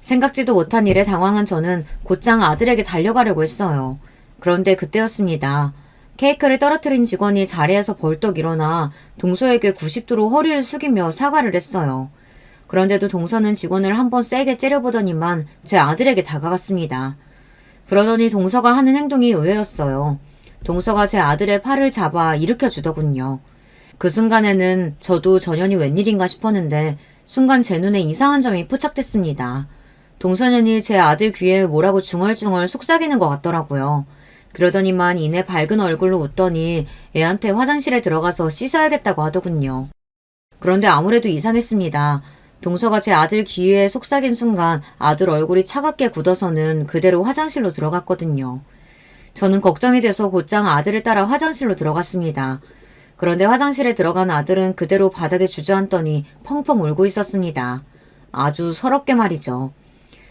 생각지도 못한 일에 당황한 저는 곧장 아들에게 달려가려고 했어요. 그런데 그때였습니다. 케이크를 떨어뜨린 직원이 자리에서 벌떡 일어나 동서에게 90도로 허리를 숙이며 사과를 했어요. 그런데도 동서는 직원을 한번 세게 째려보더니만 제 아들에게 다가갔습니다. 그러더니 동서가 하는 행동이 의외였어요. 동서가 제 아들의 팔을 잡아 일으켜주더군요. 그 순간에는 저도 전현이 웬일인가 싶었는데 순간 제 눈에 이상한 점이 포착됐습니다. 동서년이 제 아들 귀에 뭐라고 중얼중얼 속삭이는 것 같더라고요. 그러더니만 이내 밝은 얼굴로 웃더니 애한테 화장실에 들어가서 씻어야겠다고 하더군요. 그런데 아무래도 이상했습니다. 동서가 제 아들 귀에 속삭인 순간 아들 얼굴이 차갑게 굳어서는 그대로 화장실로 들어갔거든요. 저는 걱정이 돼서 곧장 아들을 따라 화장실로 들어갔습니다. 그런데 화장실에 들어간 아들은 그대로 바닥에 주저앉더니 펑펑 울고 있었습니다. 아주 서럽게 말이죠.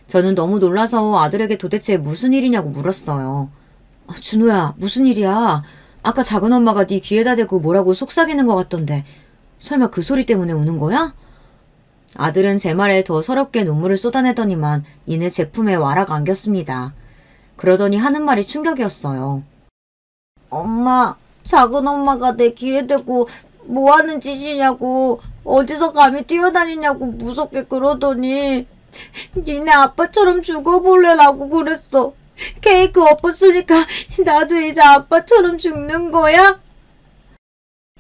저는 너무 놀라서 아들에게 도대체 무슨 일이냐고 물었어요. 준호야, 무슨 일이야? 아까 작은 엄마가 네 귀에다 대고 뭐라고 속삭이는 것 같던데 설마 그 소리 때문에 우는 거야? 아들은 제 말에 더 서럽게 눈물을 쏟아내더니만 이내 제품에 와락 안겼습니다. 그러더니 하는 말이 충격이었어요. 엄마, 작은 엄마가 내 귀에 대고 뭐하는 짓이냐고, 어디서 감히 뛰어다니냐고 무섭게 그러더니 니네 아빠처럼 죽어볼래라고 그랬어. 케이크 엎었으니까 나도 이제 아빠처럼 죽는 거야?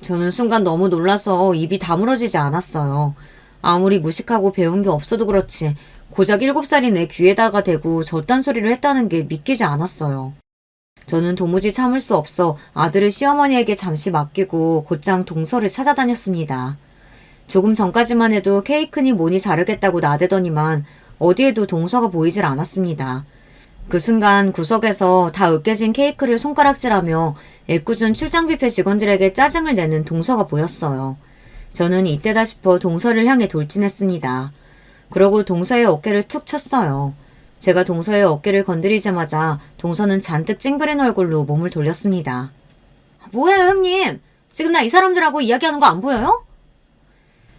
저는 순간 너무 놀라서 입이 다물어지지 않았어요. 아무리 무식하고 배운 게 없어도 그렇지 고작 7살이 내 귀에다가 대고 저딴 소리를 했다는 게 믿기지 않았어요. 저는 도무지 참을 수 없어 아들을 시어머니에게 잠시 맡기고 곧장 동서를 찾아다녔습니다. 조금 전까지만 해도 케이크니 뭐니 자르겠다고 나대더니만 어디에도 동서가 보이질 않았습니다. 그 순간 구석에서 다 으깨진 케이크를 손가락질하며 애꿎은 출장 뷔페 직원들에게 짜증을 내는 동서가 보였어요. 저는 이때다 싶어 동서를 향해 돌진했습니다. 그러고 동서의 어깨를 툭 쳤어요. 제가 동서의 어깨를 건드리자마자 동서는 잔뜩 찡그린 얼굴로 몸을 돌렸습니다. 뭐예요, 형님? 지금 나 이 사람들하고 이야기하는 거 안 보여요?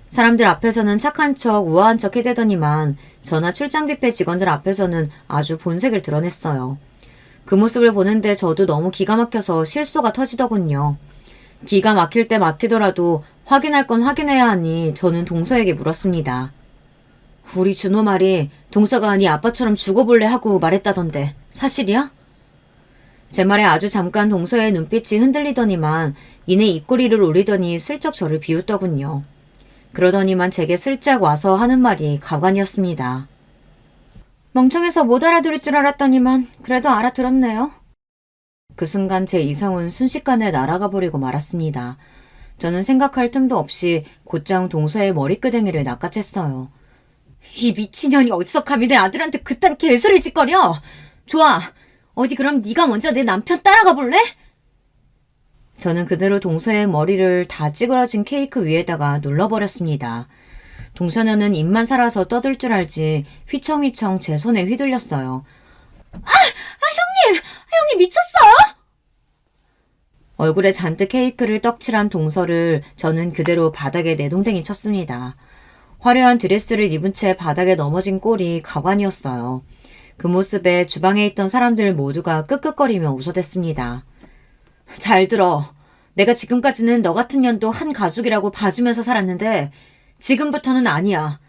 사람들 앞에서는 착한 척 우아한 척 해대더니만 저나 출장 뷔페 직원들 앞에서는 아주 본색을 드러냈어요. 그 모습을 보는데 저도 너무 기가 막혀서 실소가 터지더군요. 기가 막힐 때 막히더라도 확인할 건 확인해야 하니 저는 동서에게 물었습니다. 우리 준호 말이 동서가 네 아빠처럼 죽어볼래 하고 말했다던데 사실이야? 제 말에 아주 잠깐 동서의 눈빛이 흔들리더니만 이내 입꼬리를 올리더니 슬쩍 저를 비웃더군요. 그러더니만 제게 슬쩍 와서 하는 말이 가관이었습니다. 멍청해서 못 알아들을 줄 알았더니만 그래도 알아들었네요. 그 순간 제 이성은 순식간에 날아가 버리고 말았습니다. 저는 생각할 틈도 없이 곧장 동서의 머리끄댕이를 낚아챘어요. 이 미친년이 어디서 감히 내 아들한테 그딴 개소리 짓거려? 좋아, 어디 그럼 네가 먼저 내 남편 따라가 볼래? 저는 그대로 동서의 머리를 다 찌그러진 케이크 위에다가 눌러버렸습니다. 동서녀는 입만 살아서 떠들 줄 알지 휘청휘청 제 손에 휘둘렸어요. 형님 미쳤어요? 얼굴에 잔뜩 케이크를 떡칠한 동서를 저는 그대로 바닥에 내동댕이 쳤습니다. 화려한 드레스를 입은 채 바닥에 넘어진 꼴이 가관이었어요. 그 모습에 주방에 있던 사람들 모두가 끄끄거리며 웃어댔습니다. 잘 들어. 내가 지금까지는 너 같은 년도 한 가족이라고 봐주면서 살았는데 지금부터는 아니야.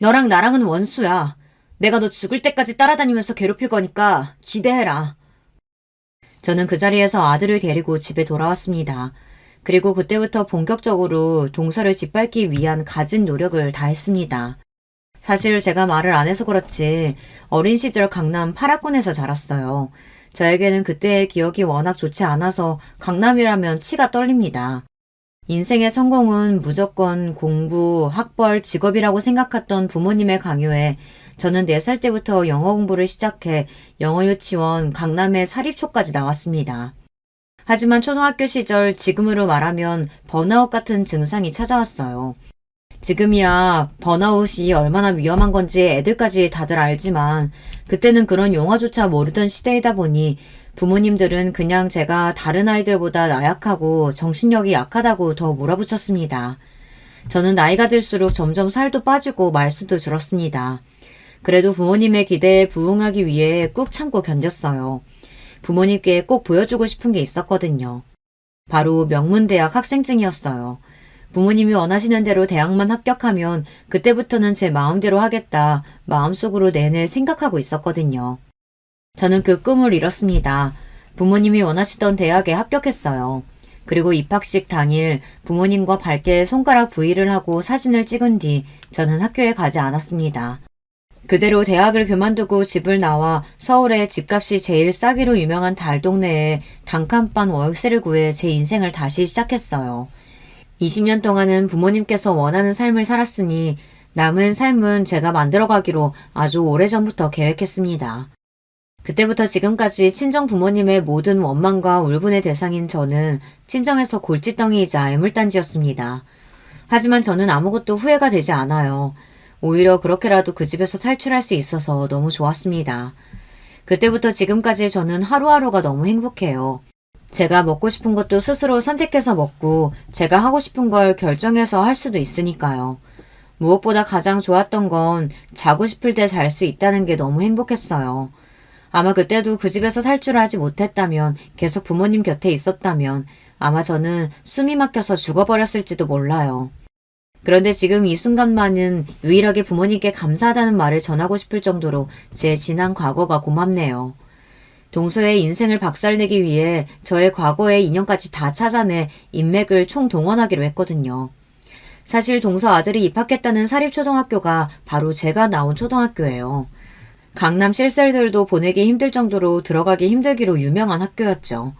너랑 나랑은 원수야. 내가 너 죽을 때까지 따라다니면서 괴롭힐 거니까 기대해라. 저는 그 자리에서 아들을 데리고 집에 돌아왔습니다. 그리고 그때부터 본격적으로 동서를 짓밟기 위한 갖은 노력을 다했습니다. 사실 제가 말을 안 해서 그렇지 어린 시절 강남 8학군에서 자랐어요. 저에게는 그때의 기억이 워낙 좋지 않아서 강남이라면 치가 떨립니다. 인생의 성공은 무조건 공부, 학벌, 직업이라고 생각했던 부모님의 강요에 저는 4살 때부터 영어 공부를 시작해 영어 유치원, 강남의 사립초까지 나왔습니다. 하지만 초등학교 시절 지금으로 말하면 번아웃 같은 증상이 찾아왔어요. 지금이야 번아웃이 얼마나 위험한 건지 애들까지 다들 알지만 그때는 그런 용어조차 모르던 시대이다 보니 부모님들은 그냥 제가 다른 아이들보다 나약하고 정신력이 약하다고 더 몰아붙였습니다. 저는 나이가 들수록 점점 살도 빠지고 말수도 줄었습니다. 그래도 부모님의 기대에 부응하기 위해 꾹 참고 견뎠어요. 부모님께 꼭 보여주고 싶은 게 있었거든요. 바로 명문대학 학생증이었어요. 부모님이 원하시는 대로 대학만 합격하면 그때부터는 제 마음대로 하겠다 마음속으로 내내 생각하고 있었거든요. 저는 그 꿈을 이뤘습니다. 부모님이 원하시던 대학에 합격했어요. 그리고 입학식 당일 부모님과 밝게 손가락 부위를 하고 사진을 찍은 뒤 저는 학교에 가지 않았습니다. 그대로 대학을 그만두고 집을 나와 서울의 집값이 제일 싸기로 유명한 달동네에 단칸방 월세를 구해 제 인생을 다시 시작했어요. 20년 동안은 부모님께서 원하는 삶을 살았으니 남은 삶은 제가 만들어가기로 아주 오래전부터 계획했습니다. 그때부터 지금까지 친정 부모님의 모든 원망과 울분의 대상인 저는 친정에서 골칫덩이이자 애물단지였습니다. 하지만 저는 아무것도 후회가 되지 않아요. 오히려 그렇게라도 그 집에서 탈출할 수 있어서 너무 좋았습니다. 그때부터 지금까지 저는 하루하루가 너무 행복해요. 제가 먹고 싶은 것도 스스로 선택해서 먹고 제가 하고 싶은 걸 결정해서 할 수도 있으니까요. 무엇보다 가장 좋았던 건 자고 싶을 때 잘 수 있다는 게 너무 행복했어요. 아마 그때도 그 집에서 탈출하지 못했다면 계속 부모님 곁에 있었다면 아마 저는 숨이 막혀서 죽어버렸을지도 몰라요. 그런데 지금 이 순간만은 유일하게 부모님께 감사하다는 말을 전하고 싶을 정도로 제 지난 과거가 고맙네요. 동서의 인생을 박살내기 위해 저의 과거의 인연까지 다 찾아내 인맥을 총동원하기로 했거든요. 사실 동서 아들이 입학했다는 사립초등학교가 바로 제가 나온 초등학교예요. 강남 실셀들도 보내기 힘들 정도로 들어가기 힘들기로 유명한 학교였죠.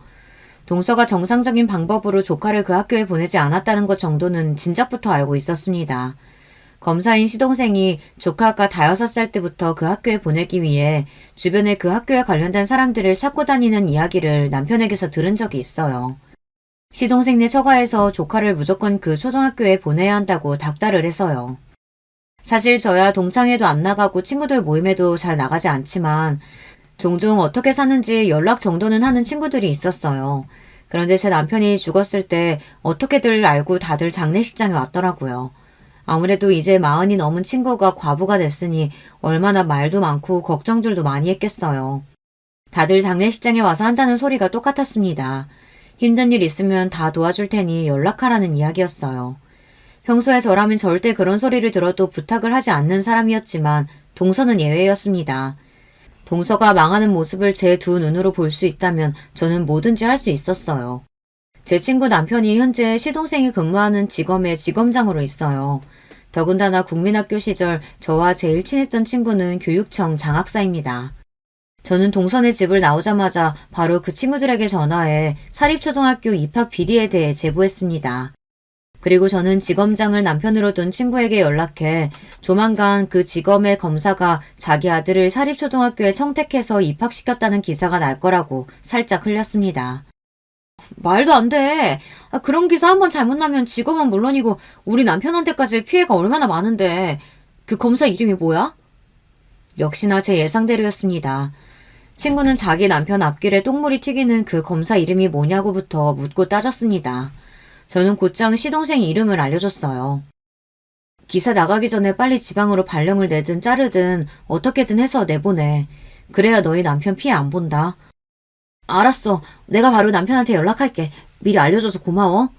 동서가 정상적인 방법으로 조카를 그 학교에 보내지 않았다는 것 정도는 진작부터 알고 있었습니다. 검사인 시동생이 조카가 5살 때부터 그 학교에 보내기 위해 주변에 그 학교에 관련된 사람들을 찾고 다니는 이야기를 남편에게서 들은 적이 있어요. 시동생네 처가에서 조카를 무조건 그 초등학교에 보내야 한다고 닥달을 해서요. 사실 저야 동창회도 안 나가고 친구들 모임에도 잘 나가지 않지만 종종 어떻게 사는지 연락 정도는 하는 친구들이 있었어요. 그런데 제 남편이 죽었을 때 어떻게들 알고 다들 장례식장에 왔더라고요. 아무래도 이제 40이 넘은 친구가 과부가 됐으니 얼마나 말도 많고 걱정들도 많이 했겠어요. 다들 장례식장에 와서 한다는 소리가 똑같았습니다. 힘든 일 있으면 다 도와줄 테니 연락하라는 이야기였어요. 평소에 저라면 절대 그런 소리를 들어도 부탁을 하지 않는 사람이었지만 동서는 예외였습니다. 동서가 망하는 모습을 제 두 눈으로 볼 수 있다면 저는 뭐든지 할 수 있었어요. 제 친구 남편이 현재 시동생이 근무하는 지검의 지검장으로 있어요. 더군다나 국민학교 시절 저와 제일 친했던 친구는 교육청 장학사입니다. 저는 동선의 집을 나오자마자 바로 그 친구들에게 전화해 사립초등학교 입학 비리에 대해 제보했습니다. 그리고 저는 지검장을 남편으로 둔 친구에게 연락해 조만간 그 지검의 검사가 자기 아들을 사립초등학교에 청택해서 입학시켰다는 기사가 날 거라고 살짝 흘렸습니다. 말도 안 돼. 그런 기사 한번 잘못 나면 지검은 물론이고 우리 남편한테까지 피해가 얼마나 많은데 그 검사 이름이 뭐야? 역시나 제 예상대로였습니다. 친구는 자기 남편 앞길에 똥물이 튀기는 그 검사 이름이 뭐냐고부터 묻고 따졌습니다. 저는 곧장 시동생 이름을 알려줬어요. 기사 나가기 전에 빨리 지방으로 발령을 내든 자르든 어떻게든 해서 내보내. 그래야 너희 남편 피해 안 본다. 알았어. 내가 바로 남편한테 연락할게. 미리 알려줘서 고마워.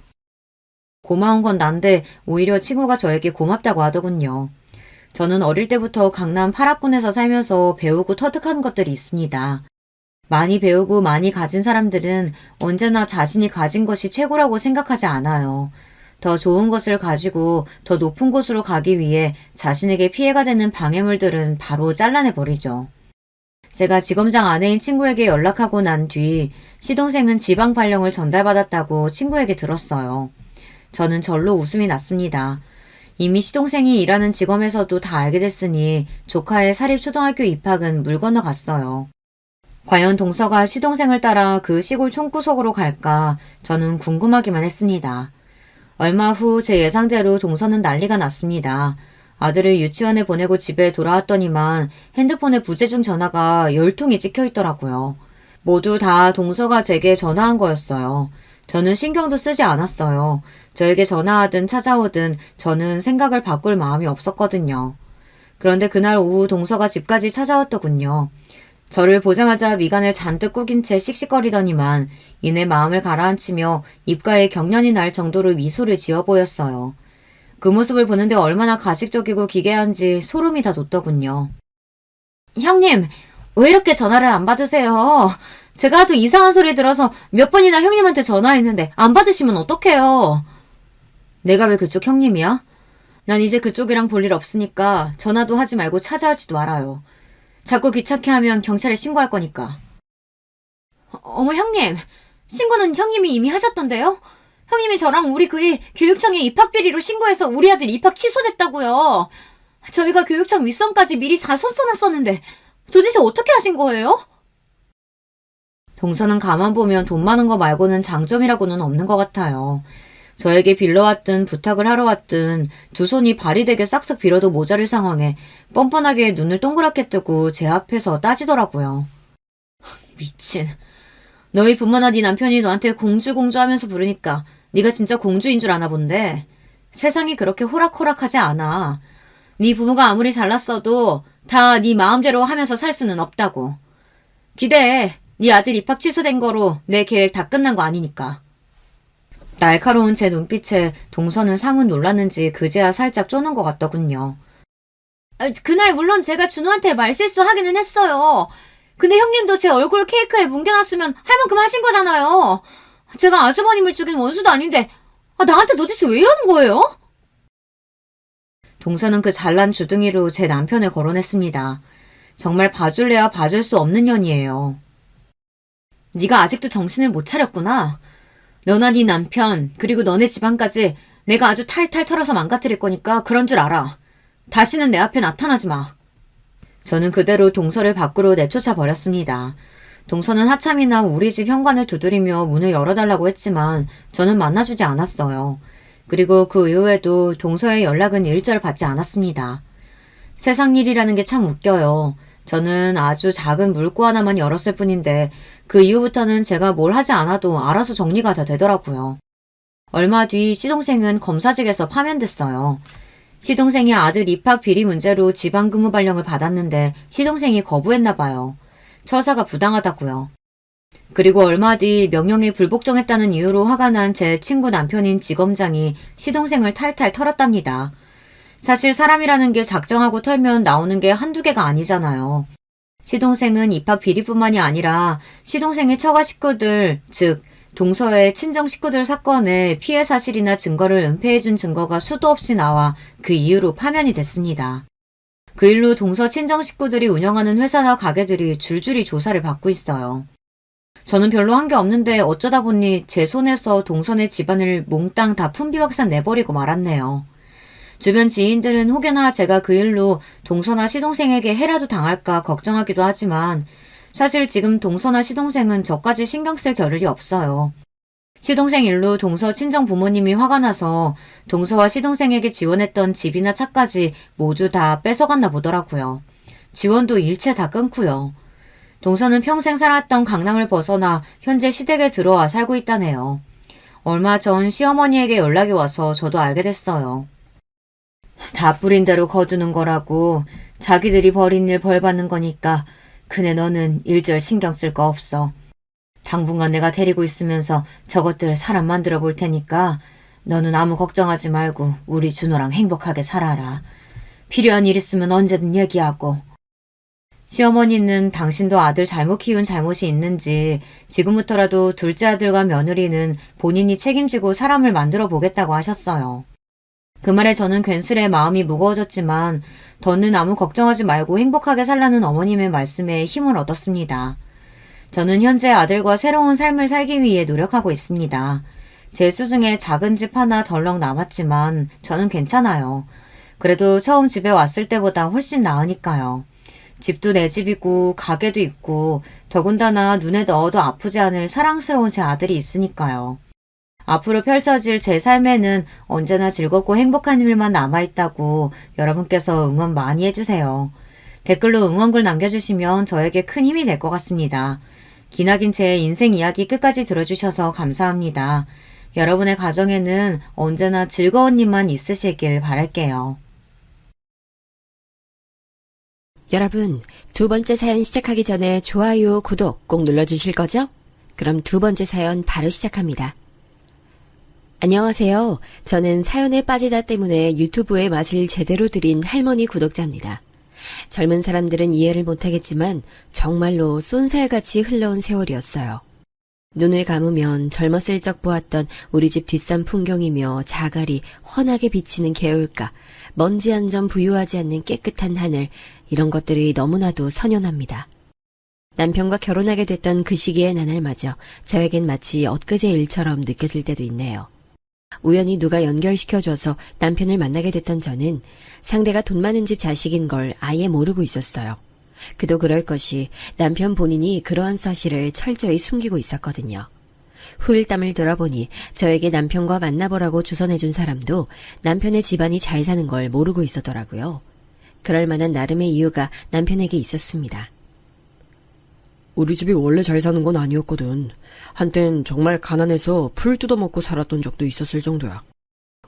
고마운 건 난데 오히려 친구가 저에게 고맙다고 하더군요. 저는 어릴 때부터 강남 8학군에서 살면서 배우고 터득한 것들이 있습니다. 많이 배우고 많이 가진 사람들은 언제나 자신이 가진 것이 최고라고 생각하지 않아요. 더 좋은 것을 가지고 더 높은 곳으로 가기 위해 자신에게 피해가 되는 방해물들은 바로 잘라내버리죠. 제가 지검장 아내인 친구에게 연락하고 난 뒤 시동생은 지방 발령을 전달받았다고 친구에게 들었어요. 저는 절로 웃음이 났습니다. 이미 시동생이 일하는 지검에서도 다 알게 됐으니 조카의 사립초등학교 입학은 물 건너갔어요. 과연 동서가 시동생을 따라 그 시골 총구석으로 갈까 저는 궁금하기만 했습니다. 얼마 후 제 예상대로 동서는 난리가 났습니다. 아들을 유치원에 보내고 집에 돌아왔더니만 핸드폰에 부재중 전화가 10통이 찍혀 있더라고요. 모두 다 동서가 제게 전화한 거였어요. 저는 신경도 쓰지 않았어요. 저에게 전화하든 찾아오든 저는 생각을 바꿀 마음이 없었거든요. 그런데 그날 오후 동서가 집까지 찾아왔더군요. 저를 보자마자 미간을 잔뜩 꾸긴 채 씩씩거리더니만 이내 마음을 가라앉히며 입가에 경련이 날 정도로 미소를 지어 보였어요. 그 모습을 보는데 얼마나 가식적이고 기괴한지 소름이 다 돋더군요. 형님, 왜 이렇게 전화를 안 받으세요? 제가 하도 이상한 소리 들어서 몇 번이나 형님한테 전화했는데 안 받으시면 어떡해요? 내가 왜 그쪽 형님이야? 난 이제 그쪽이랑 볼 일 없으니까 전화도 하지 말고 찾아오지도 말아요. 자꾸 귀찮게 하면 경찰에 신고할 거니까. 어머 형님, 신고는 형님이 이미 하셨던데요? 형님이 저랑 우리 그이 교육청에 입학비리로 신고해서 우리 아들 입학 취소됐다고요. 저희가 교육청 윗선까지 미리 다 손써놨었는데 도대체 어떻게 하신 거예요? 동서는 가만 보면 돈 많은 거 말고는 장점이라고는 없는 것 같아요. 저에게 빌려왔든 부탁을 하러 왔든 두 손이 발이 되게 싹싹 빌어도 모자랄 상황에 뻔뻔하게 눈을 동그랗게 뜨고 제 앞에서 따지더라고요. 미친. 너희 부모나 네 남편이 너한테 공주 하면서 부르니까 네가 진짜 공주인 줄 아나 본데 세상이 그렇게 호락호락하지 않아. 네 부모가 아무리 잘났어도 다 네 마음대로 하면서 살 수는 없다고. 기대해. 네 아들 입학 취소된 거로 내 계획 다 끝난 거 아니니까. 날카로운 제 눈빛에 동서는 사뭇 놀랐는지 그제야 살짝 쪼는 것 같더군요. 그날 물론 제가 준호한테 말실수하기는 했어요. 근데 형님도 제 얼굴 케이크에 뭉개놨으면 할 만큼 하신 거잖아요. 제가 아주버님을 죽인 원수도 아닌데 나한테 도대체 왜 이러는 거예요? 동서는 그 잘난 주둥이로 제 남편을 거론했습니다. 정말 봐줄래야 봐줄 수 없는 년이에요. 네가 아직도 정신을 못 차렸구나. 너나 네 남편 그리고 너네 집안까지 내가 아주 탈탈 털어서 망가뜨릴 거니까 그런 줄 알아. 다시는 내 앞에 나타나지 마. 저는 그대로 동서를 밖으로 내쫓아 버렸습니다. 동서는 하참이나 우리 집 현관을 두드리며 문을 열어달라고 했지만 저는 만나주지 않았어요. 그리고 그 이후에도 동서의 연락은 일절 받지 않았습니다. 세상 일이라는 게 참 웃겨요. 저는 아주 작은 물고 하나만 열었을 뿐인데 그 이후부터는 제가 뭘 하지 않아도 알아서 정리가 다 되더라고요. 얼마 뒤 시동생은 검사직에서 파면됐어요. 시동생이 아들 입학 비리 문제로 지방근무 발령을 받았는데 시동생이 거부했나 봐요. 처사가 부당하다고요. 그리고 얼마 뒤 명령에 불복종했다는 이유로 화가 난 제 친구 남편인 지검장이 시동생을 탈탈 털었답니다. 사실 사람이라는 게 작정하고 털면 나오는 게 한두 개가 아니잖아요. 시동생은 입학 비리뿐만이 아니라 시동생의 처가 식구들, 즉 동서의 친정 식구들 사건에 피해 사실이나 증거를 은폐해준 증거가 수도 없이 나와 그 이후로 파면이 됐습니다. 그 일로 동서 친정 식구들이 운영하는 회사나 가게들이 줄줄이 조사를 받고 있어요. 저는 별로 한 게 없는데 어쩌다 보니 제 손에서 동선의 집안을 몽땅 다 풍비박산 내버리고 말았네요. 주변 지인들은 혹여나 제가 그 일로 동서나 시동생에게 해라도 당할까 걱정하기도 하지만 사실 지금 동서나 시동생은 저까지 신경 쓸 겨를이 없어요. 시동생 일로 동서 친정 부모님이 화가 나서 동서와 시동생에게 지원했던 집이나 차까지 모두 다 뺏어갔나 보더라고요. 지원도 일체 다 끊고요. 동서는 평생 살았던 강남을 벗어나 현재 시댁에 들어와 살고 있다네요. 얼마 전 시어머니에게 연락이 와서 저도 알게 됐어요. 다 뿌린 대로 거두는 거라고 자기들이 벌인 일 벌 받는 거니까 그네 너는 일절 신경 쓸 거 없어. 당분간 내가 데리고 있으면서 저것들 사람 만들어 볼 테니까 너는 아무 걱정하지 말고 우리 준호랑 행복하게 살아라. 필요한 일 있으면 언제든 얘기하고. 시어머니는 당신도 아들 잘못 키운 잘못이 있는지 지금부터라도 둘째 아들과 며느리는 본인이 책임지고 사람을 만들어 보겠다고 하셨어요. 그 말에 저는 괜스레 마음이 무거워졌지만 더는 아무 걱정하지 말고 행복하게 살라는 어머님의 말씀에 힘을 얻었습니다. 저는 현재 아들과 새로운 삶을 살기 위해 노력하고 있습니다. 제 수중에 작은 집 하나 덜렁 남았지만 저는 괜찮아요. 그래도 처음 집에 왔을 때보다 훨씬 나으니까요. 집도 내 집이고 가게도 있고 더군다나 눈에 넣어도 아프지 않을 사랑스러운 제 아들이 있으니까요. 앞으로 펼쳐질 제 삶에는 언제나 즐겁고 행복한 일만 남아있다고 여러분께서 응원 많이 해주세요. 댓글로 응원글 남겨주시면 저에게 큰 힘이 될 것 같습니다. 기나긴 제 인생 이야기 끝까지 들어주셔서 감사합니다. 여러분의 가정에는 언제나 즐거운 일만 있으시길 바랄게요. 여러분, 두 번째 사연 시작하기 전에 좋아요, 구독 꼭 눌러주실 거죠? 그럼 두 번째 사연 바로 시작합니다. 안녕하세요. 저는 사연에 빠지다 때문에 유튜브의 맛을 제대로 들인 할머니 구독자입니다. 젊은 사람들은 이해를 못하겠지만 정말로 쏜살같이 흘러온 세월이었어요. 눈을 감으면 젊었을 적 보았던 우리 집 뒷산 풍경이며 자갈이 환하게 비치는 개울가, 먼지 한 점 부유하지 않는 깨끗한 하늘, 이런 것들이 너무나도 선연합니다. 남편과 결혼하게 됐던 그 시기의 나날마저 저에겐 마치 엊그제 일처럼 느껴질 때도 있네요. 우연히 누가 연결시켜줘서 남편을 만나게 됐던 저는 상대가 돈 많은 집 자식인 걸 아예 모르고 있었어요. 그도 그럴 것이 남편 본인이 그러한 사실을 철저히 숨기고 있었거든요. 후일담을 들어보니 저에게 남편과 만나보라고 주선해준 사람도 남편의 집안이 잘 사는 걸 모르고 있었더라고요. 그럴 만한 나름의 이유가 남편에게 있었습니다. 우리 집이 원래 잘 사는 건 아니었거든. 한땐 정말 가난해서 풀 뜯어먹고 살았던 적도 있었을 정도야.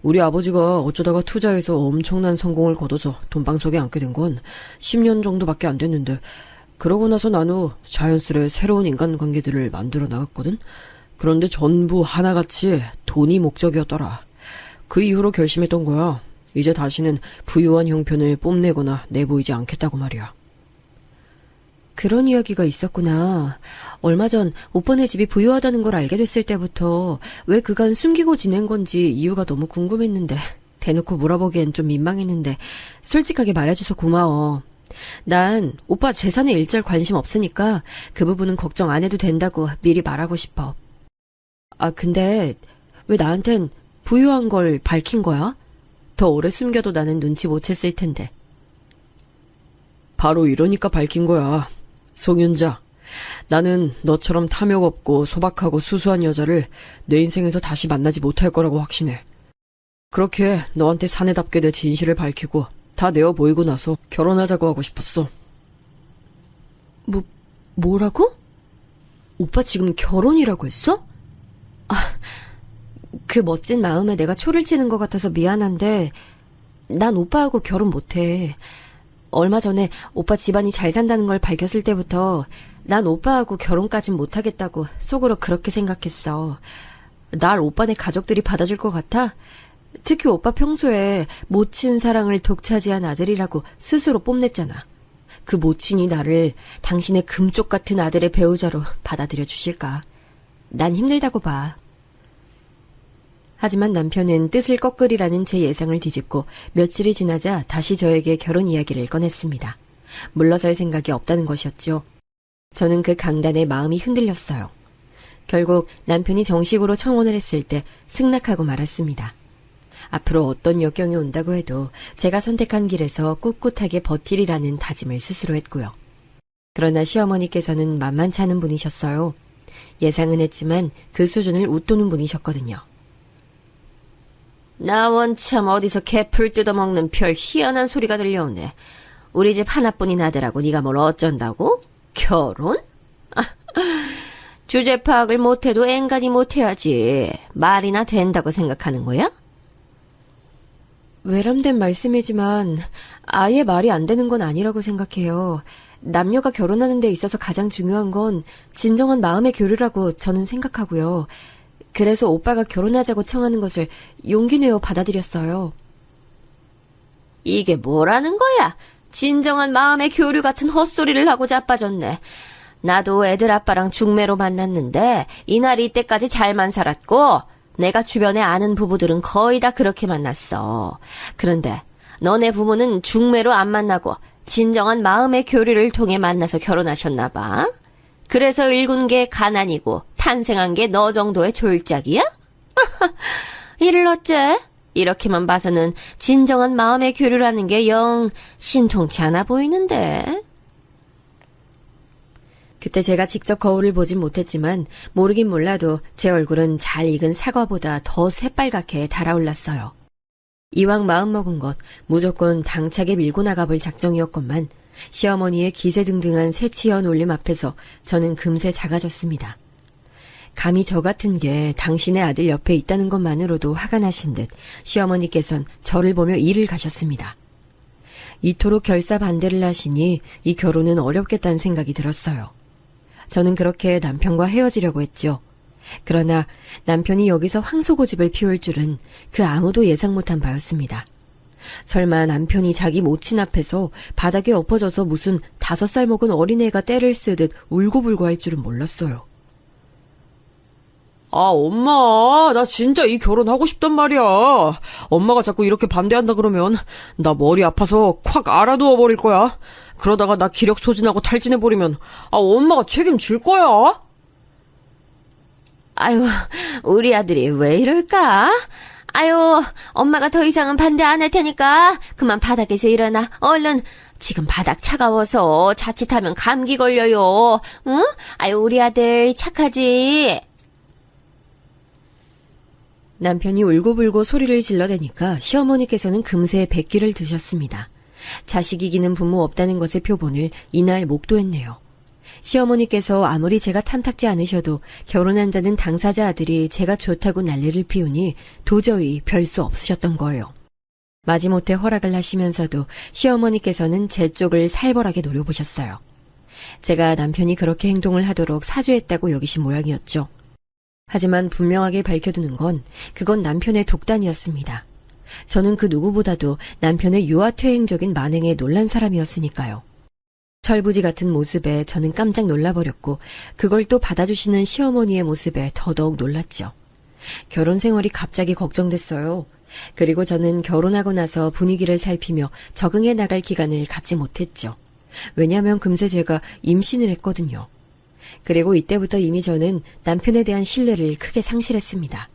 우리 아버지가 어쩌다가 투자해서 엄청난 성공을 거둬서 돈방석에 앉게 된 건 10년 정도밖에 안 됐는데, 그러고 나서 나누 자연스레 새로운 인간관계들을 만들어 나갔거든. 그런데 전부 하나같이 돈이 목적이었더라. 그 이후로 결심했던 거야. 이제 다시는 부유한 형편을 뽐내거나 내보이지 않겠다고 말이야. 그런 이야기가 있었구나. 얼마 전 오빠네 집이 부유하다는 걸 알게 됐을 때부터 왜 그간 숨기고 지낸 건지 이유가 너무 궁금했는데, 대놓고 물어보기엔 좀 민망했는데 솔직하게 말해줘서 고마워. 난 오빠 재산에 일절 관심 없으니까 그 부분은 걱정 안 해도 된다고 미리 말하고 싶어. 아, 근데 왜 나한텐 부유한 걸 밝힌 거야? 더 오래 숨겨도 나는 눈치 못 챘을 텐데. 바로 이러니까 밝힌 거야. 송윤자, 나는 너처럼 탐욕 없고 소박하고 수수한 여자를 내 인생에서 다시 만나지 못할 거라고 확신해. 그렇게 너한테 사내답게 내 진실을 밝히고 다 내어 보이고 나서 결혼하자고 하고 싶었어. 뭐라고? 오빠 지금 결혼이라고 했어? 아, 그 멋진 마음에 내가 초를 치는 것 같아서 미안한데 난 오빠하고 결혼 못해. 얼마 전에 오빠 집안이 잘 산다는 걸 밝혔을 때부터 난 오빠하고 결혼까진 못하겠다고 속으로 그렇게 생각했어. 날 오빠네 가족들이 받아줄 것 같아? 특히 오빠 평소에 모친 사랑을 독차지한 아들이라고 스스로 뽐냈잖아. 그 모친이 나를 당신의 금쪽 같은 아들의 배우자로 받아들여 주실까? 난 힘들다고 봐. 하지만 남편은 뜻을 꺾으리라는 제 예상을 뒤집고 며칠이 지나자 다시 저에게 결혼 이야기를 꺼냈습니다. 물러설 생각이 없다는 것이었죠. 저는 그 강단에 마음이 흔들렸어요. 결국 남편이 정식으로 청혼을 했을 때 승낙하고 말았습니다. 앞으로 어떤 역경이 온다고 해도 제가 선택한 길에서 꿋꿋하게 버티리라는 다짐을 스스로 했고요. 그러나 시어머니께서는 만만치 않은 분이셨어요. 예상은 했지만 그 수준을 웃도는 분이셨거든요. 나 원참 어디서 개풀 뜯어먹는 별 희한한 소리가 들려오네. 우리 집 하나뿐인 아들하고 네가 뭘 어쩐다고? 결혼? 주제 파악을 못해도 앵간히 못해야지. 말이나 된다고 생각하는 거야? 외람된 말씀이지만 아예 말이 안 되는 건 아니라고 생각해요. 남녀가 결혼하는 데 있어서 가장 중요한 건 진정한 마음의 교류라고 저는 생각하고요. 그래서 오빠가 결혼하자고 청하는 것을 용기 내어 받아들였어요. 이게 뭐라는 거야? 진정한 마음의 교류 같은 헛소리를 하고 자빠졌네. 나도 애들 아빠랑 중매로 만났는데 이날 이때까지 잘만 살았고 내가 주변에 아는 부부들은 거의 다 그렇게 만났어. 그런데 너네 부모는 중매로 안 만나고 진정한 마음의 교류를 통해 만나서 결혼하셨나 봐. 그래서 일군 게 가난이고 탄생한 게 너 정도의 졸작이야? 이를 어째? 이렇게만 봐서는 진정한 마음의 교류라는 게 영 신통치 않아 보이는데. 그때 제가 직접 거울을 보진 못했지만 모르긴 몰라도 제 얼굴은 잘 익은 사과보다 더 새빨갛게 달아올랐어요. 이왕 마음먹은 것 무조건 당차게 밀고 나가볼 작정이었건만 시어머니의 기세등등한 새치연 올림 앞에서 저는 금세 작아졌습니다. 감히 저 같은 게 당신의 아들 옆에 있다는 것만으로도 화가 나신 듯 시어머니께선 저를 보며 일을 가셨습니다. 이토록 결사반대를 하시니 이 결혼은 어렵겠다는 생각이 들었어요. 저는 그렇게 남편과 헤어지려고 했죠. 그러나 남편이 여기서 황소고집을 피울 줄은 그 아무도 예상 못한 바였습니다. 설마 남편이 자기 모친 앞에서 바닥에 엎어져서 무슨 5살 먹은 어린애가 떼를 쓰듯 울고불고 할 줄은 몰랐어요. 아, 엄마, 나 진짜 이 결혼하고 싶단 말이야. 엄마가 자꾸 이렇게 반대한다 그러면 나 머리 아파서 콱 알아두어 버릴 거야. 그러다가 나 기력 소진하고 탈진해버리면 엄마가 책임질 거야. 아유, 우리 아들이 왜 이럴까? 아유, 엄마가 더 이상은 반대 안 할 테니까 그만 바닥에서 일어나. 얼른. 지금 바닥 차가워서 자칫하면 감기 걸려요. 응? 아유, 우리 아들 착하지? 남편이 울고불고 소리를 질러대니까 시어머니께서는 금세 백기를 드셨습니다. 자식 이기는 부모 없다는 것의 표본을 이날 목도했네요. 시어머니께서 아무리 제가 탐탁지 않으셔도 결혼한다는 당사자 아들이 제가 좋다고 난리를 피우니 도저히 별 수 없으셨던 거예요. 마지못해 허락을 하시면서도 시어머니께서는 제 쪽을 살벌하게 노려보셨어요. 제가 남편이 그렇게 행동을 하도록 사주했다고 여기신 모양이었죠. 하지만 분명하게 밝혀두는 건 그건 남편의 독단이었습니다. 저는 그 누구보다도 남편의 유아퇴행적인 만행에 놀란 사람이었으니까요. 철부지 같은 모습에 저는 깜짝 놀라버렸고 그걸 또 받아주시는 시어머니의 모습에 더더욱 놀랐죠. 결혼 생활이 갑자기 걱정됐어요. 그리고 저는 결혼하고 나서 분위기를 살피며 적응해 나갈 기간을 갖지 못했죠. 왜냐하면 금세 제가 임신을 했거든요. 그리고 이때부터 이미 저는 남편에 대한 신뢰를 크게 상실했습니다.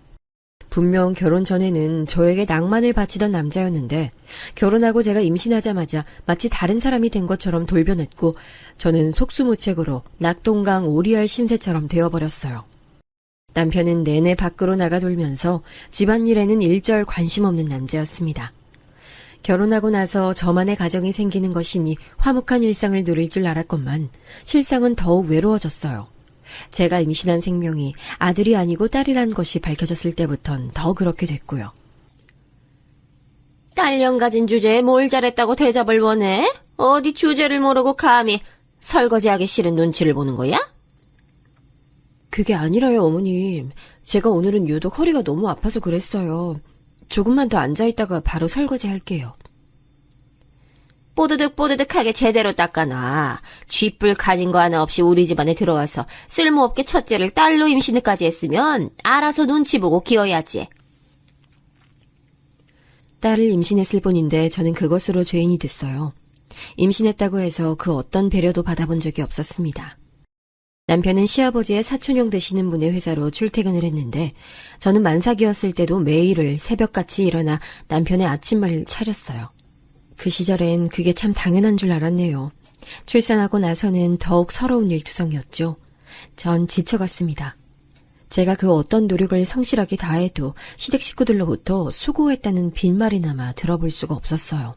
분명 결혼 전에는 저에게 낭만을 바치던 남자였는데 결혼하고 제가 임신하자마자 마치 다른 사람이 된 것처럼 돌변했고 저는 속수무책으로 낙동강 오리알 신세처럼 되어버렸어요. 남편은 내내 밖으로 나가돌면서 집안일에는 일절 관심 없는 남자였습니다. 결혼하고 나서 저만의 가정이 생기는 것이니 화목한 일상을 누릴 줄 알았건만 실상은 더욱 외로워졌어요. 제가 임신한 생명이 아들이 아니고 딸이란 것이 밝혀졌을 때부턴 더 그렇게 됐고요. 딸년 가진 주제에 뭘 잘했다고 대접을 원해? 어디 주제를 모르고 감히 설거지하기 싫은 눈치를 보는 거야? 그게 아니라요, 어머님. 제가 오늘은 유독 허리가 너무 아파서 그랬어요. 조금만 더 앉아있다가 바로 설거지 할게요. 뽀드득뽀드득하게 제대로 닦아놔. 쥐뿔 가진 거 하나 없이 우리 집안에 들어와서 쓸모없게 첫째를 딸로 임신까지 했으면 알아서 눈치 보고 기어야지. 딸을 임신했을 뿐인데 저는 그것으로 죄인이 됐어요. 임신했다고 해서 그 어떤 배려도 받아본 적이 없었습니다. 남편은 시아버지의 사촌형 되시는 분의 회사로 출퇴근을 했는데 저는 만삭이었을 때도 매일을 새벽같이 일어나 남편의 아침을 차렸어요. 그 시절엔 그게 참 당연한 줄 알았네요. 출산하고 나서는 더욱 서러운 일투성이었죠. 전 지쳐갔습니다. 제가 그 어떤 노력을 성실하게 다해도 시댁 식구들로부터 수고했다는 빈말이나마 들어볼 수가 없었어요.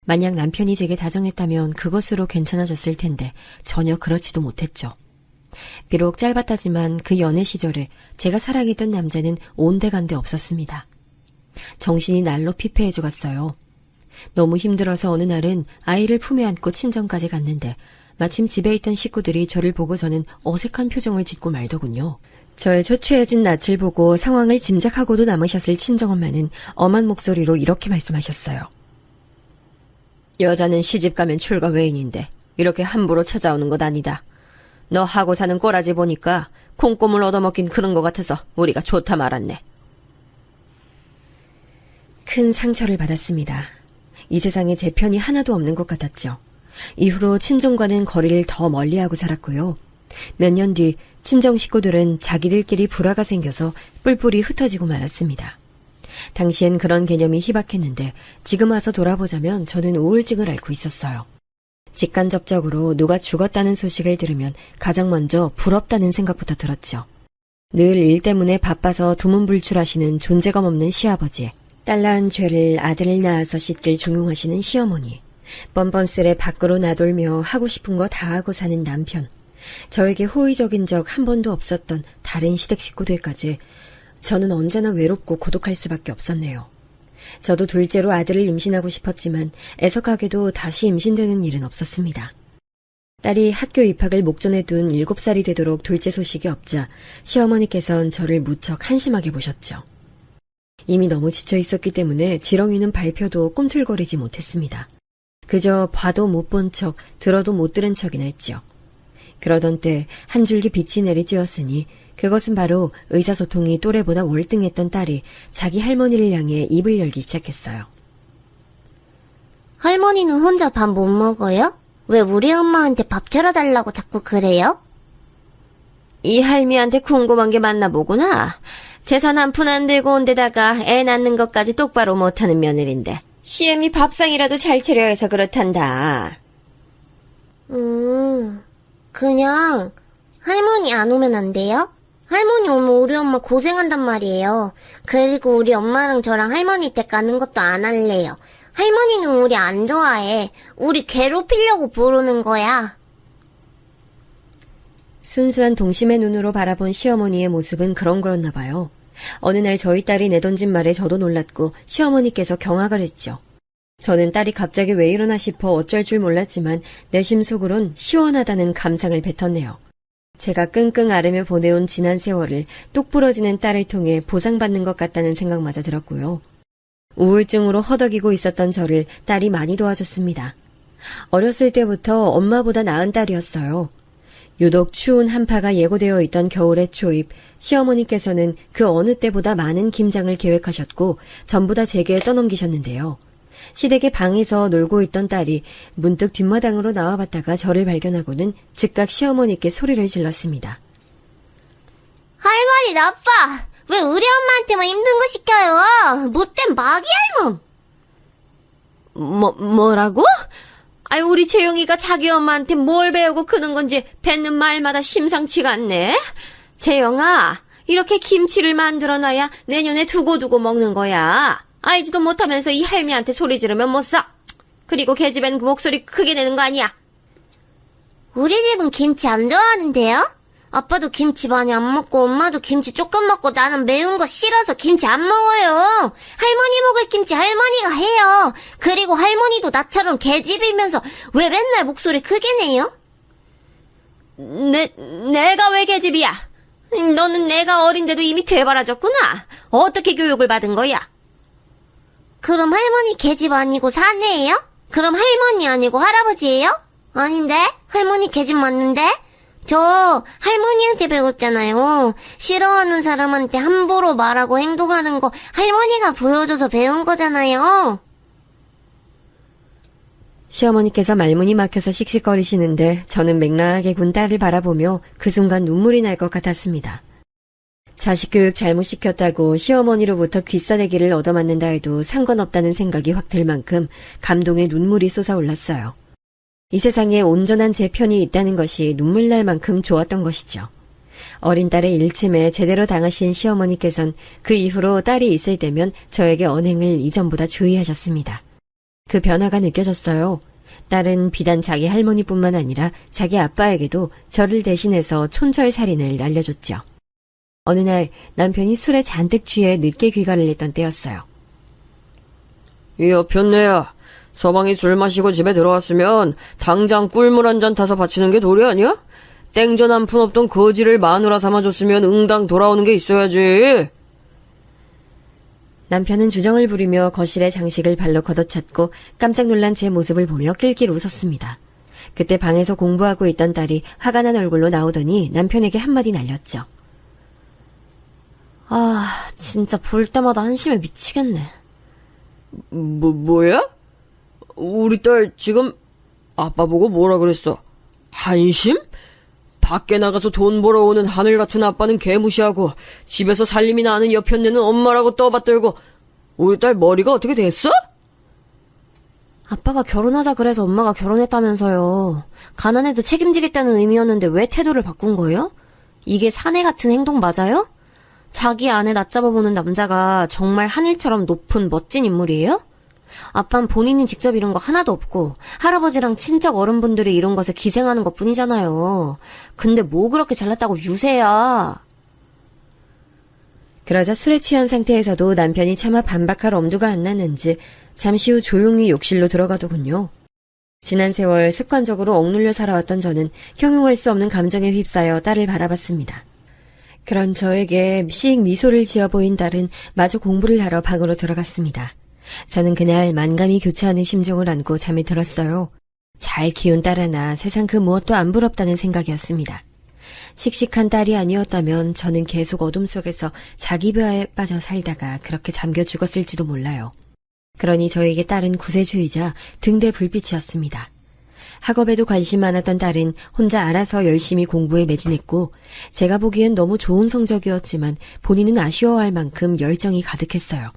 만약 남편이 제게 다정했다면 그것으로 괜찮아졌을 텐데 전혀 그렇지도 못했죠. 비록 짧았다지만 그 연애 시절에 제가 사랑했던 남자는 온데간데 없었습니다. 정신이 날로 피폐해져 갔어요. 너무 힘들어서 어느 날은 아이를 품에 안고 친정까지 갔는데 마침 집에 있던 식구들이 저를 보고서는 어색한 표정을 짓고 말더군요. 저의 초췌해진 낯을 보고 상황을 짐작하고도 남으셨을 친정엄마는 엄한 목소리로 이렇게 말씀하셨어요. 여자는 시집가면 출가 외인인데 이렇게 함부로 찾아오는 것 아니다. 너 하고 사는 꼬라지 보니까 콩고물 얻어먹긴 그런 것 같아서 우리가 좋다 말았네. 큰 상처를 받았습니다. 이 세상에 제 편이 하나도 없는 것 같았죠. 이후로 친정과는 거리를 더 멀리하고 살았고요. 몇 년 뒤 친정 식구들은 자기들끼리 불화가 생겨서 뿔뿔이 흩어지고 말았습니다. 당시엔 그런 개념이 희박했는데 지금 와서 돌아보자면 저는 우울증을 앓고 있었어요. 직간접적으로 누가 죽었다는 소식을 들으면 가장 먼저 부럽다는 생각부터 들었죠. 늘 일 때문에 바빠서 두문불출하시는 존재감 없는 시아버지, 딸난 죄를 아들을 낳아서 씻길 종용하시는 시어머니, 뻔뻔스레 밖으로 나돌며 하고 싶은 거 다 하고 사는 남편, 저에게 호의적인 적 한 번도 없었던 다른 시댁 식구들까지 저는 언제나 외롭고 고독할 수밖에 없었네요. 저도 둘째로 아들을 임신하고 싶었지만 애석하게도 다시 임신되는 일은 없었습니다. 딸이 학교 입학을 목전에 둔 7살이 되도록 둘째 소식이 없자 시어머니께선 저를 무척 한심하게 보셨죠. 이미 너무 지쳐 있었기 때문에 지렁이는 발표도 꿈틀거리지 못했습니다. 그저 봐도 못 본 척, 들어도 못 들은 척이나 했죠. 그러던 때 한 줄기 빛이 내리쬐었으니 그것은 바로 의사소통이 또래보다 월등했던 딸이 자기 할머니를 향해 입을 열기 시작했어요. 할머니는 혼자 밥 못 먹어요? 왜 우리 엄마한테 밥 차려달라고 자꾸 그래요? 이 할미한테 궁금한 게 많나 보구나. 재산 한 푼 안 들고 온 데다가 애 낳는 것까지 똑바로 못하는 며느린데 시엠이 밥상이라도 잘 차려야 해서 그렇단다. 그냥 할머니 안 오면 안 돼요? 할머니 오면 우리 엄마 고생한단 말이에요. 그리고 우리 엄마랑 저랑 할머니 댁 가는 것도 안 할래요. 할머니는 우리 안 좋아해. 우리 괴롭히려고 부르는 거야. 순수한 동심의 눈으로 바라본 시어머니의 모습은 그런 거였나 봐요. 어느 날 저희 딸이 내던진 말에 저도 놀랐고 시어머니께서 경악을 했죠. 저는 딸이 갑자기 왜 이러나 싶어 어쩔 줄 몰랐지만 내심 속으론 시원하다는 감상을 뱉었네요. 제가 끙끙 앓으며 보내온 지난 세월을 똑 부러지는 딸을 통해 보상받는 것 같다는 생각마저 들었고요. 우울증으로 허덕이고 있었던 저를 딸이 많이 도와줬습니다. 어렸을 때부터 엄마보다 나은 딸이었어요. 유독 추운 한파가 예고되어 있던 겨울의 초입, 시어머니께서는 그 어느 때보다 많은 김장을 계획하셨고 전부 다 제게 떠넘기셨는데요. 시댁의 방에서 놀고 있던 딸이 문득 뒷마당으로 나와봤다가 저를 발견하고는 즉각 시어머니께 소리를 질렀습니다. 할머니 나빠! 왜 우리 엄마한테만 힘든 거 시켜요? 못된 마귀 할멈! 뭐라고? 아이, 우리 재영이가 자기 엄마한테 뭘 배우고 크는 건지 뱉는 말마다 심상치가 않네. 재영아, 이렇게 김치를 만들어놔야 내년에 두고두고 먹는 거야. 알지도 못하면서 이 할미한테 소리 지르면 못 써. 그리고 계집애는 그 목소리 크게 내는 거 아니야. 우리 집은 김치 안 좋아하는데요? 아빠도 김치 많이 안 먹고 엄마도 김치 조금 먹고 나는 매운 거 싫어서 김치 안 먹어요. 할머니 먹을 김치 할머니가 해요. 그리고 할머니도 나처럼 계집이면서 왜 맨날 목소리 크게 내요? 내가 왜 계집이야? 너는 내가 어린데도 이미 되바라졌구나. 어떻게 교육을 받은 거야? 그럼 할머니 계집 아니고 사내예요? 그럼 할머니 아니고 할아버지예요? 아닌데? 할머니 계집 맞는데? 저 할머니한테 배웠잖아요. 싫어하는 사람한테 함부로 말하고 행동하는 거 할머니가 보여줘서 배운 거잖아요. 시어머니께서 말문이 막혀서 씩씩거리시는데 저는 맹랑하게 군 딸을 바라보며 그 순간 눈물이 날 것 같았습니다. 자식 교육 잘못 시켰다고 시어머니로부터 귀싸대기를 얻어맞는다 해도 상관없다는 생각이 확 들 만큼 감동의 눈물이 솟아올랐어요. 이 세상에 온전한 제 편이 있다는 것이 눈물 날 만큼 좋았던 것이죠. 어린 딸의 일침에 제대로 당하신 시어머니께선 그 이후로 딸이 있을 때면 저에게 언행을 이전보다 주의하셨습니다. 그 변화가 느껴졌어요. 딸은 비단 자기 할머니뿐만 아니라 자기 아빠에게도 저를 대신해서 촌철살인을 알려줬죠. 어느 날 남편이 술에 잔뜩 취해 늦게 귀가를 했던 때였어요. 야, 변내야. 서방이 술 마시고 집에 들어왔으면 당장 꿀물 한 잔 타서 바치는 게 도리 아니야? 땡전 한 푼 없던 거지를 마누라 삼아줬으면 응당 돌아오는 게 있어야지. 남편은 주정을 부리며 거실의 장식을 발로 걷어찼고 깜짝 놀란 제 모습을 보며 낄낄 웃었습니다. 그때 방에서 공부하고 있던 딸이 화가 난 얼굴로 나오더니 남편에게 한마디 날렸죠. 아, 진짜 볼 때마다 한심해 미치겠네. 뭐야? 우리 딸 지금 아빠 보고 뭐라 그랬어? 한심? 밖에 나가서 돈 벌어오는 하늘 같은 아빠는 개무시하고 집에서 살림이나 하는 여편네는 엄마라고 떠받들고 우리 딸 머리가 어떻게 됐어? 아빠가 결혼하자 그래서 엄마가 결혼했다면서요. 가난해도 책임지겠다는 의미였는데 왜 태도를 바꾼 거예요? 이게 사내 같은 행동 맞아요? 자기 아내 낮잡아보는 남자가 정말 하늘처럼 높은 멋진 인물이에요? 아빠는 본인이 직접 이룬 거 하나도 없고 할아버지랑 친척 어른분들이 이룬 것에 기생하는 것 뿐이잖아요. 근데 뭐 그렇게 잘났다고 유세야. 그러자 술에 취한 상태에서도 남편이 차마 반박할 엄두가 안 났는지 잠시 후 조용히 욕실로 들어가더군요. 지난 세월 습관적으로 억눌려 살아왔던 저는 형용할 수 없는 감정에 휩싸여 딸을 바라봤습니다. 그런 저에게 씩 미소를 지어 보인 딸은 마저 공부를 하러 방으로 들어갔습니다. 저는 그날 만감이 교차하는 심정을 안고 잠에 들었어요. 잘 키운 딸 하나 세상 그 무엇도 안 부럽다는 생각이었습니다. 씩씩한 딸이 아니었다면 저는 계속 어둠 속에서 자기배에 빠져 살다가 그렇게 잠겨 죽었을지도 몰라요. 그러니 저에게 딸은 구세주이자 등대 불빛이었습니다. 학업에도 관심 많았던 딸은 혼자 알아서 열심히 공부에 매진했고 제가 보기엔 너무 좋은 성적이었지만 본인은 아쉬워할 만큼 열정이 가득했어요.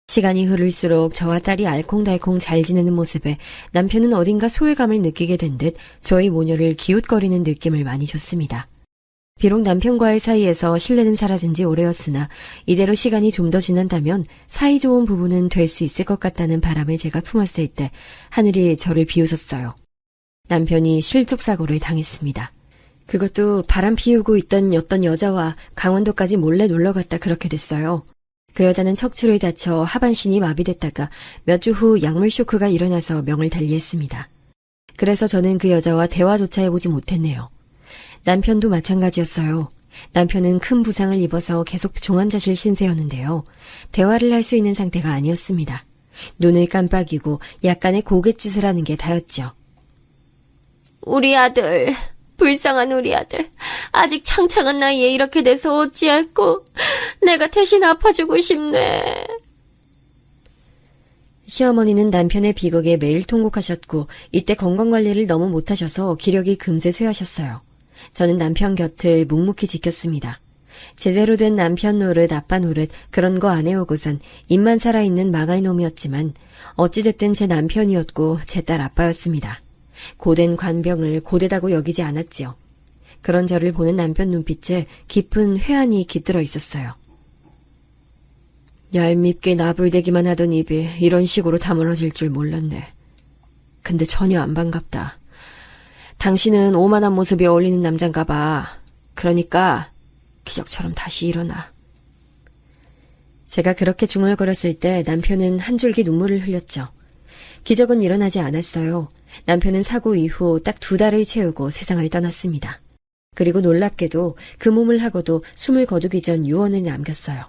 시간이 흐를수록 저와 딸이 알콩달콩 잘 지내는 모습에 남편은 어딘가 소외감을 느끼게 된 듯 저희 모녀를 기웃거리는 느낌을 많이 줬습니다. 비록 남편과의 사이에서 신뢰는 사라진 지 오래였으나 이대로 시간이 좀 더 지난다면 사이좋은 부부는 될 수 있을 것 같다는 바람을 제가 품었을 때 하늘이 저를 비웃었어요. 남편이 실족사고를 당했습니다. 그것도 바람 피우고 있던 어떤 여자와 강원도까지 몰래 놀러갔다 그렇게 됐어요. 그 여자는 척추를 다쳐 하반신이 마비됐다가 몇 주 후 약물 쇼크가 일어나서 명을 달리했습니다. 그래서 저는 그 여자와 대화조차 해보지 못했네요. 남편도 마찬가지였어요. 남편은 큰 부상을 입어서 계속 종환자실 신세였는데요. 대화를 할 수 있는 상태가 아니었습니다. 눈을 깜빡이고 약간의 고갯짓을 하는 게 다였죠. 우리 아들, 불쌍한 우리 아들. 아직 창창한 나이에 이렇게 돼서 어찌할꼬. 내가 대신 아파주고 싶네. 시어머니는 남편의 비극에 매일 통곡하셨고 이때 건강관리를 너무 못하셔서 기력이 금세 쇠하셨어요. 저는 남편 곁을 묵묵히 지켰습니다. 제대로 된 남편 노릇, 아빠 노릇 그런 거 안 해오고선 입만 살아있는 망할놈이었지만 어찌됐든 제 남편이었고 제 딸 아빠였습니다. 고된 관병을 고되다고 여기지 않았지요. 그런 저를 보는 남편 눈빛에 깊은 회한이 깃들어 있었어요. 얄밉게 나불대기만 하던 입이 이런 식으로 다물어질 줄 몰랐네. 근데 전혀 안 반갑다. 당신은 오만한 모습이 어울리는 남잔가 봐. 그러니까 기적처럼 다시 일어나. 제가 그렇게 중얼거렸을 때 남편은 한 줄기 눈물을 흘렸죠. 기적은 일어나지 않았어요. 남편은 사고 이후 딱 2달을 채우고 세상을 떠났습니다. 그리고 놀랍게도 그 몸을 하고도 숨을 거두기 전 유언을 남겼어요.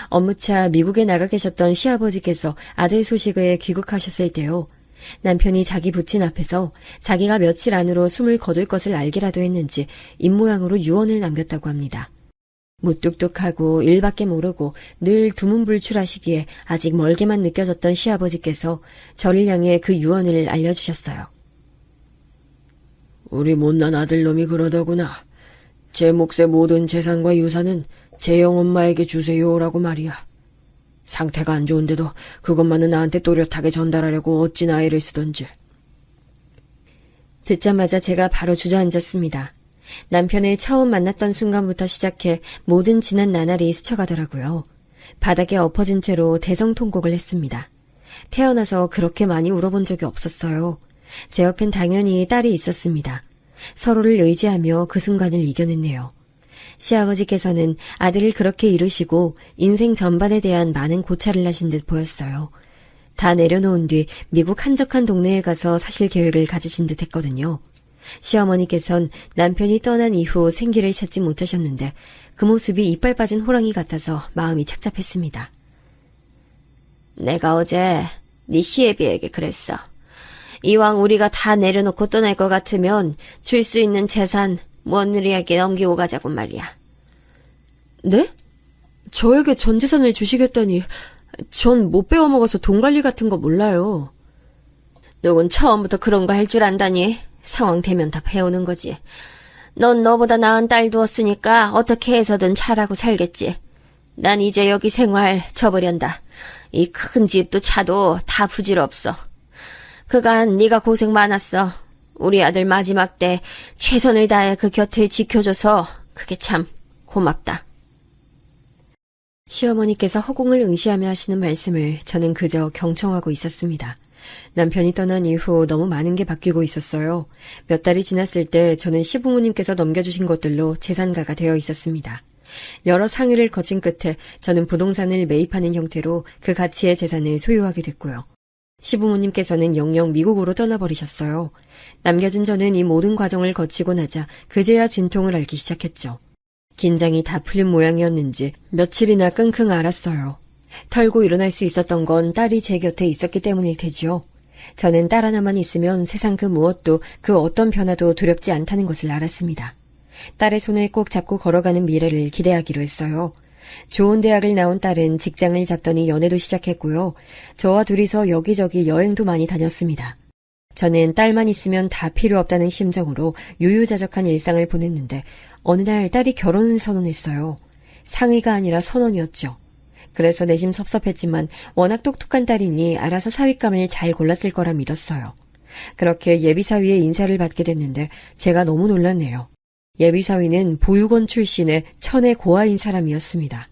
업무차 미국에 나가 계셨던 시아버지께서 아들 소식을 귀국하셨을 때요. 남편이 자기 부친 앞에서 자기가 며칠 안으로 숨을 거둘 것을 알기라도 했는지 입모양으로 유언을 남겼다고 합니다. 무뚝뚝하고 일밖에 모르고 늘 두문불출하시기에 아직 멀게만 느껴졌던 시아버지께서 저를 향해 그 유언을 알려주셨어요. 우리 못난 아들놈이 그러더구나. 제 몫의 모든 재산과 유산은 재영 엄마에게 주세요라고 말이야. 상태가 안 좋은데도 그것만은 나한테 또렷하게 전달하려고 어찌나 애를 쓰던지. 듣자마자 제가 바로 주저앉았습니다. 남편을 처음 만났던 순간부터 시작해 모든 지난 나날이 스쳐가더라고요. 바닥에 엎어진 채로 대성통곡을 했습니다. 태어나서 그렇게 많이 울어본 적이 없었어요. 제 옆엔 당연히 딸이 있었습니다. 서로를 의지하며 그 순간을 이겨냈네요. 시아버지께서는 아들을 그렇게 이루시고 인생 전반에 대한 많은 고찰을 하신 듯 보였어요. 다 내려놓은 뒤 미국 한적한 동네에 가서 사실 계획을 가지신 듯 했거든요. 시어머니께선 남편이 떠난 이후 생기를 찾지 못하셨는데 그 모습이 이빨 빠진 호랑이 같아서 마음이 착잡했습니다. 내가 어제 네 시애비에게 그랬어. 이왕 우리가 다 내려놓고 떠날 것 같으면 줄 수 있는 재산 며느리에게 넘기고 가자고 말이야. 네? 저에게 전 재산을 주시겠다니 전 못 배워먹어서 돈 관리 같은 거 몰라요. 누군 처음부터 그런 거 할 줄 안다니. 상황 되면 다 배우는 거지. 넌 너보다 나은 딸 두었으니까 어떻게 해서든 잘하고 살겠지. 난 이제 여기 생활 접으련다. 이 큰 집도 차도 다 부질없어. 그간 네가 고생 많았어. 우리 아들 마지막 때 최선을 다해 그 곁을 지켜줘서 그게 참 고맙다. 시어머니께서 허공을 응시하며 하시는 말씀을 저는 그저 경청하고 있었습니다. 남편이 떠난 이후 너무 많은 게 바뀌고 있었어요. 몇 달이 지났을 때 저는 시부모님께서 넘겨주신 것들로 재산가가 되어 있었습니다. 여러 상의를 거친 끝에 저는 부동산을 매입하는 형태로 그 가치의 재산을 소유하게 됐고요. 시부모님께서는 영영 미국으로 떠나버리셨어요. 남겨진 저는 이 모든 과정을 거치고 나자 그제야 진통을 앓기 시작했죠. 긴장이 다 풀린 모양이었는지 며칠이나 끙끙 앓았어요. 털고 일어날 수 있었던 건 딸이 제 곁에 있었기 때문일 테지요. 저는 딸 하나만 있으면 세상 그 무엇도 그 어떤 변화도 두렵지 않다는 것을 알았습니다. 딸의 손을 꼭 잡고 걸어가는 미래를 기대하기로 했어요. 좋은 대학을 나온 딸은 직장을 잡더니 연애도 시작했고요. 저와 둘이서 여기저기 여행도 많이 다녔습니다. 저는 딸만 있으면 다 필요 없다는 심정으로 유유자적한 일상을 보냈는데 어느 날 딸이 결혼을 선언했어요. 상의가 아니라 선언이었죠. 그래서 내심 섭섭했지만 워낙 똑똑한 딸이니 알아서 사윗감을 잘 골랐을 거라 믿었어요. 그렇게 예비사위의 인사를 받게 됐는데 제가 너무 놀랐네요. 예비사위는 보육원 출신의 천의 고아인 사람이었습니다.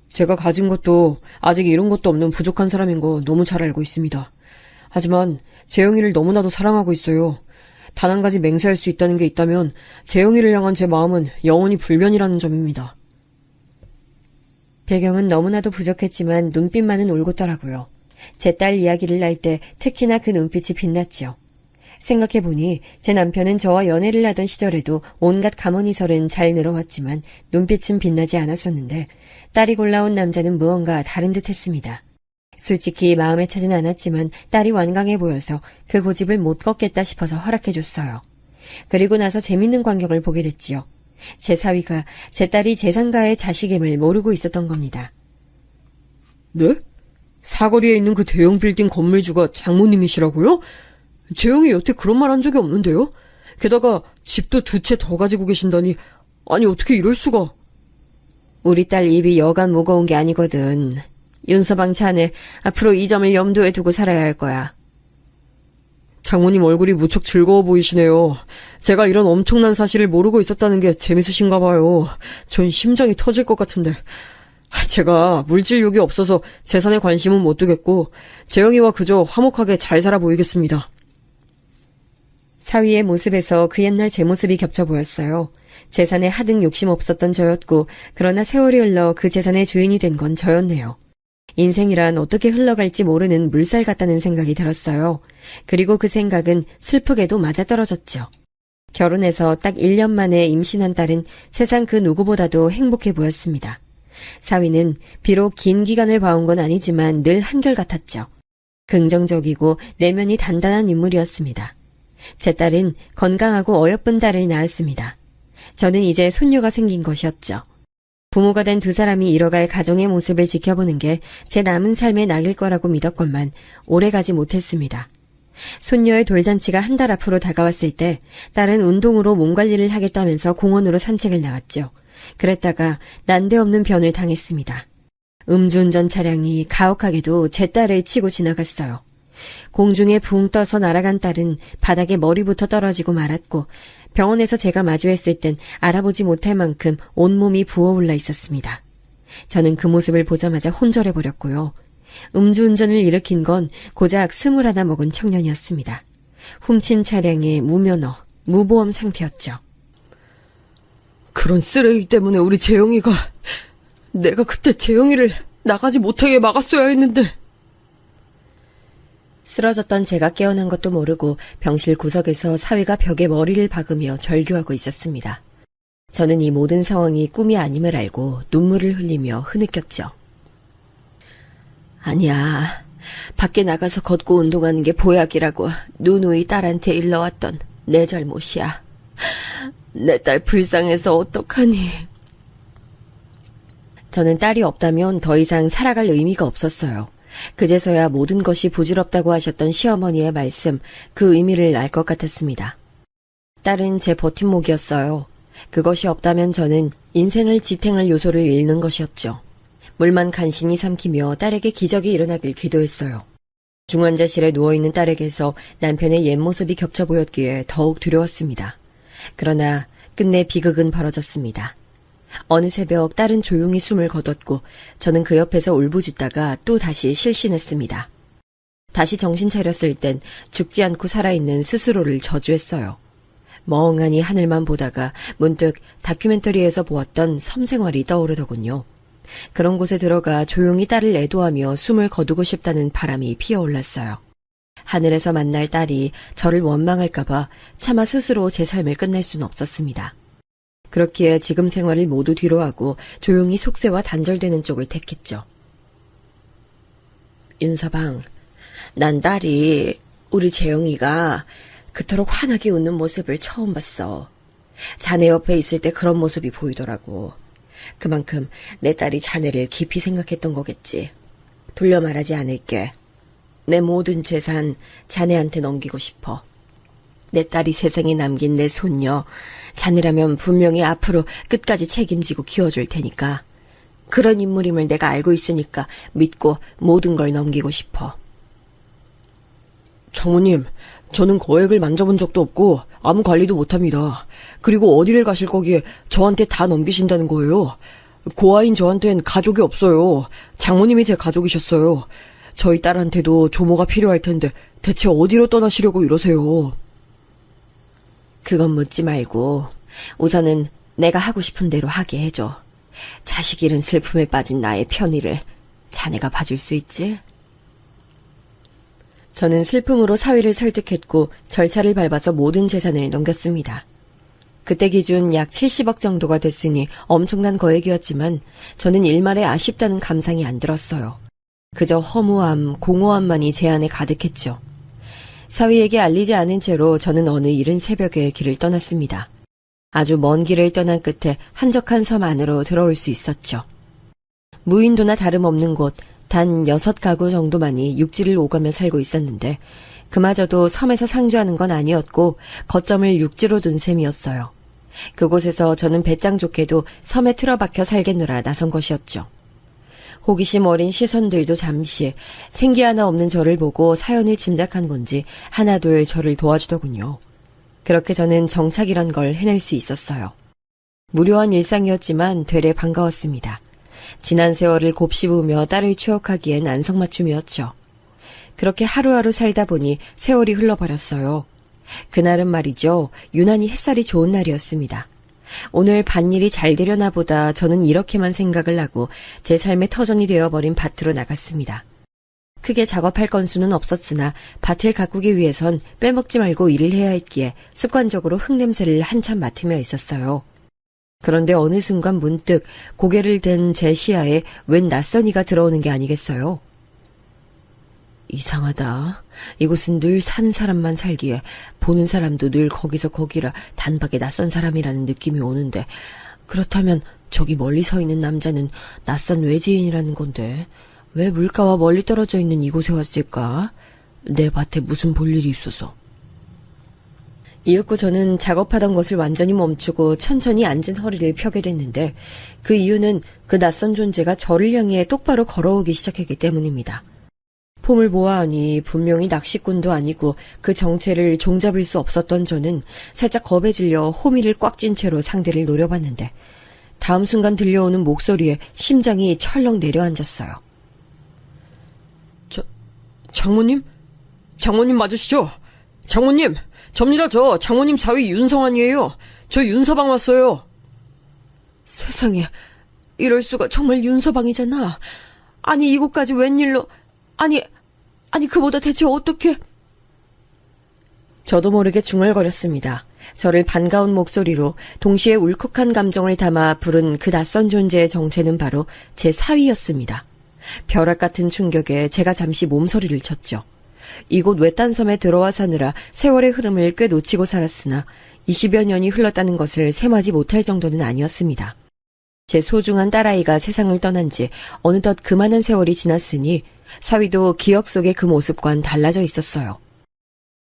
제가 가진 것도 아직 이룬 것도 없는 부족한 사람인 거 너무 잘 알고 있습니다. 하지만 재영이를 너무나도 사랑하고 있어요. 단 한 가지 맹세할 수 있다는 게 있다면 재영이를 향한 제 마음은 영원히 불변이라는 점입니다. 배경은 너무나도 부족했지만 눈빛만은 올곧더라고요. 제 딸 이야기를 할 때 특히나 그 눈빛이 빛났지요. 생각해보니 제 남편은 저와 연애를 하던 시절에도 온갖 가모니설은 잘 늘어왔지만 눈빛은 빛나지 않았었는데 딸이 골라온 남자는 무언가 다른 듯 했습니다. 솔직히 마음에 차진 않았지만 딸이 완강해 보여서 그 고집을 못 꺾겠다 싶어서 허락해줬어요. 그리고 나서 재밌는 광경을 보게 됐지요. 제 사위가 제 딸이 재산가의 자식임을 모르고 있었던 겁니다. 네? 사거리에 있는 그 대형 빌딩 건물주가 장모님이시라고요? 재영이 여태 그런 말 한 적이 없는데요? 게다가 집도 2채 더 가지고 계신다니, 아니 어떻게 이럴 수가. 우리 딸 입이 여간 무거운 게 아니거든. 윤서방 자네 앞으로 이 점을 염두에 두고 살아야 할 거야. 장모님 얼굴이 무척 즐거워 보이시네요. 제가 이런 엄청난 사실을 모르고 있었다는 게 재밌으신가 봐요. 전 심장이 터질 것 같은데. 제가 물질욕이 없어서 재산에 관심은 못 두겠고 재영이와 그저 화목하게 잘 살아 보이겠습니다. 사위의 모습에서 그 옛날 제 모습이 겹쳐 보였어요. 재산에 하등 욕심 없었던 저였고 그러나 세월이 흘러 그 재산의 주인이 된 건 저였네요. 인생이란 어떻게 흘러갈지 모르는 물살 같다는 생각이 들었어요. 그리고 그 생각은 슬프게도 맞아떨어졌죠. 결혼해서 딱 1년 만에 임신한 딸은 세상 그 누구보다도 행복해 보였습니다. 사위는 비록 긴 기간을 봐온 건 아니지만 늘 한결같았죠. 긍정적이고 내면이 단단한 인물이었습니다. 제 딸은 건강하고 어여쁜 딸을 낳았습니다. 저는 이제 손녀가 생긴 것이었죠. 부모가 된 두 사람이 이뤄갈 가정의 모습을 지켜보는 게 제 남은 삶의 낙일 거라고 믿었건만 오래가지 못했습니다. 손녀의 돌잔치가 한 달 앞으로 다가왔을 때 딸은 운동으로 몸 관리를 하겠다면서 공원으로 산책을 나갔죠. 그랬다가 난데없는 변을 당했습니다. 음주운전 차량이 가혹하게도 제 딸을 치고 지나갔어요. 공중에 붕 떠서 날아간 딸은 바닥에 머리부터 떨어지고 말았고 병원에서 제가 마주했을 땐 알아보지 못할 만큼 온몸이 부어올라 있었습니다. 저는 그 모습을 보자마자 혼절해버렸고요. 음주운전을 일으킨 건 고작 21 먹은 청년이었습니다. 훔친 차량에 무면허, 무보험 상태였죠. 그런 쓰레기 때문에 우리 재영이가, 내가 그때 재영이를 나가지 못하게 막았어야 했는데. 쓰러졌던 제가 깨어난 것도 모르고 병실 구석에서 사위가 벽에 머리를 박으며 절규하고 있었습니다. 저는 이 모든 상황이 꿈이 아님을 알고 눈물을 흘리며 흐느꼈죠. 아니야. 밖에 나가서 걷고 운동하는 게 보약이라고 누누이 딸한테 일러왔던 내 잘못이야. 내 딸 불쌍해서 어떡하니. 저는 딸이 없다면 더 이상 살아갈 의미가 없었어요. 그제서야 모든 것이 부질없다고 하셨던 시어머니의 말씀, 그 의미를 알 것 같았습니다. 딸은 제 버팀목이었어요. 그것이 없다면 저는 인생을 지탱할 요소를 잃는 것이었죠. 물만 간신히 삼키며 딸에게 기적이 일어나길 기도했어요. 중환자실에 누워있는 딸에게서 남편의 옛 모습이 겹쳐 보였기에 더욱 두려웠습니다. 그러나 끝내 비극은 벌어졌습니다. 어느 새벽 딸은 조용히 숨을 거뒀고 저는 그 옆에서 울부짖다가 또 다시 실신했습니다. 다시 정신 차렸을 땐 죽지 않고 살아있는 스스로를 저주했어요. 멍하니 하늘만 보다가 문득 다큐멘터리에서 보았던 섬 생활이 떠오르더군요. 그런 곳에 들어가 조용히 딸을 애도하며 숨을 거두고 싶다는 바람이 피어올랐어요. 하늘에서 만날 딸이 저를 원망할까봐 차마 스스로 제 삶을 끝낼 수는 없었습니다. 그렇기에 지금 생활을 모두 뒤로하고 조용히 속세와 단절되는 쪽을 택했죠. 윤서방, 난 딸이 우리 재영이가 그토록 환하게 웃는 모습을 처음 봤어. 자네 옆에 있을 때 그런 모습이 보이더라고. 그만큼 내 딸이 자네를 깊이 생각했던 거겠지. 돌려 말하지 않을게. 내 모든 재산 자네한테 넘기고 싶어. 내 딸이 세상에 남긴 내 손녀, 자네라면 분명히 앞으로 끝까지 책임지고 키워줄 테니까. 그런 인물임을 내가 알고 있으니까 믿고 모든 걸 넘기고 싶어. 장모님, 저는 거액을 만져본 적도 없고 아무 관리도 못합니다. 그리고 어디를 가실 거기에 저한테 다 넘기신다는 거예요. 고아인 저한텐 가족이 없어요. 장모님이 제 가족이셨어요. 저희 딸한테도 조모가 필요할 텐데 대체 어디로 떠나시려고 이러세요. 그건 묻지 말고 우선은 내가 하고 싶은 대로 하게 해줘. 자식 잃은 슬픔에 빠진 나의 편의를 자네가 봐줄 수 있지? 저는 슬픔으로 사위를 설득했고 절차를 밟아서 모든 재산을 넘겼습니다. 그때 기준 약 70억 정도가 됐으니 엄청난 거액이었지만 저는 일말에 아쉽다는 감상이 안 들었어요. 그저 허무함, 공허함만이 제 안에 가득했죠. 사위에게 알리지 않은 채로 저는 어느 이른 새벽에 길을 떠났습니다. 아주 먼 길을 떠난 끝에 한적한 섬 안으로 들어올 수 있었죠. 무인도나 다름없는 곳, 단 6가구 정도만이 육지를 오가며 살고 있었는데 그마저도 섬에서 상주하는 건 아니었고 거점을 육지로 둔 셈이었어요. 그곳에서 저는 배짱 좋게도 섬에 틀어박혀 살겠노라 나선 것이었죠. 호기심 어린 시선들도 잠시 생기 하나 없는 저를 보고 사연을 짐작한 건지 하나둘 저를 도와주더군요. 그렇게 저는 정착이란 걸 해낼 수 있었어요. 무료한 일상이었지만 되레 반가웠습니다. 지난 세월을 곱씹으며 딸을 추억하기엔 안성맞춤이었죠. 그렇게 하루하루 살다 보니 세월이 흘러버렸어요. 그날은 말이죠. 유난히 햇살이 좋은 날이었습니다. 오늘 밭일이 잘 되려나 보다 저는 이렇게만 생각을 하고 제 삶의 터전이 되어버린 밭으로 나갔습니다. 크게 작업할 건수는 없었으나 밭을 가꾸기 위해선 빼먹지 말고 일을 해야 했기에 습관적으로 흙냄새를 한참 맡으며 있었어요. 그런데 어느 순간 문득 고개를 든 제 시야에 웬 낯선 이가 들어오는 게 아니겠어요? 이상하다. 이곳은 늘 사는 사람만 살기에 보는 사람도 늘 거기서 거기라 단박에 낯선 사람이라는 느낌이 오는데 그렇다면 저기 멀리 서 있는 남자는 낯선 외지인이라는 건데 왜 물가와 멀리 떨어져 있는 이곳에 왔을까? 내 밭에 무슨 볼일이 있어서. 이윽고 저는 작업하던 것을 완전히 멈추고 천천히 앉은 허리를 펴게 됐는데 그 이유는 그 낯선 존재가 저를 향해 똑바로 걸어오기 시작했기 때문입니다. 폼을 보아하니 분명히 낚시꾼도 아니고 그 정체를 종잡을 수 없었던 저는 살짝 겁에 질려 호미를 꽉 쥔 채로 상대를 노려봤는데 다음 순간 들려오는 목소리에 심장이 철렁 내려앉았어요. 장모님? 장모님 맞으시죠? 장모님! 접니다. 저 장모님 사위 윤성환이에요. 저 윤서방 왔어요. 세상에, 이럴 수가. 정말 윤서방이잖아. 아니 이곳까지 웬일로. 아니 아니, 그보다 대체 어떻게... 저도 모르게 중얼거렸습니다. 저를 반가운 목소리로 동시에 울컥한 감정을 담아 부른 그 낯선 존재의 정체는 바로 제 사위였습니다. 벼락 같은 충격에 제가 잠시 몸서리를 쳤죠. 이곳 외딴 섬에 들어와 사느라 세월의 흐름을 꽤 놓치고 살았으나 20여 년이 흘렀다는 것을 셈하지 못할 정도는 아니었습니다. 제 소중한 딸아이가 세상을 떠난 지 어느덧 그만한 세월이 지났으니 사위도 기억 속의 그 모습과는 달라져 있었어요.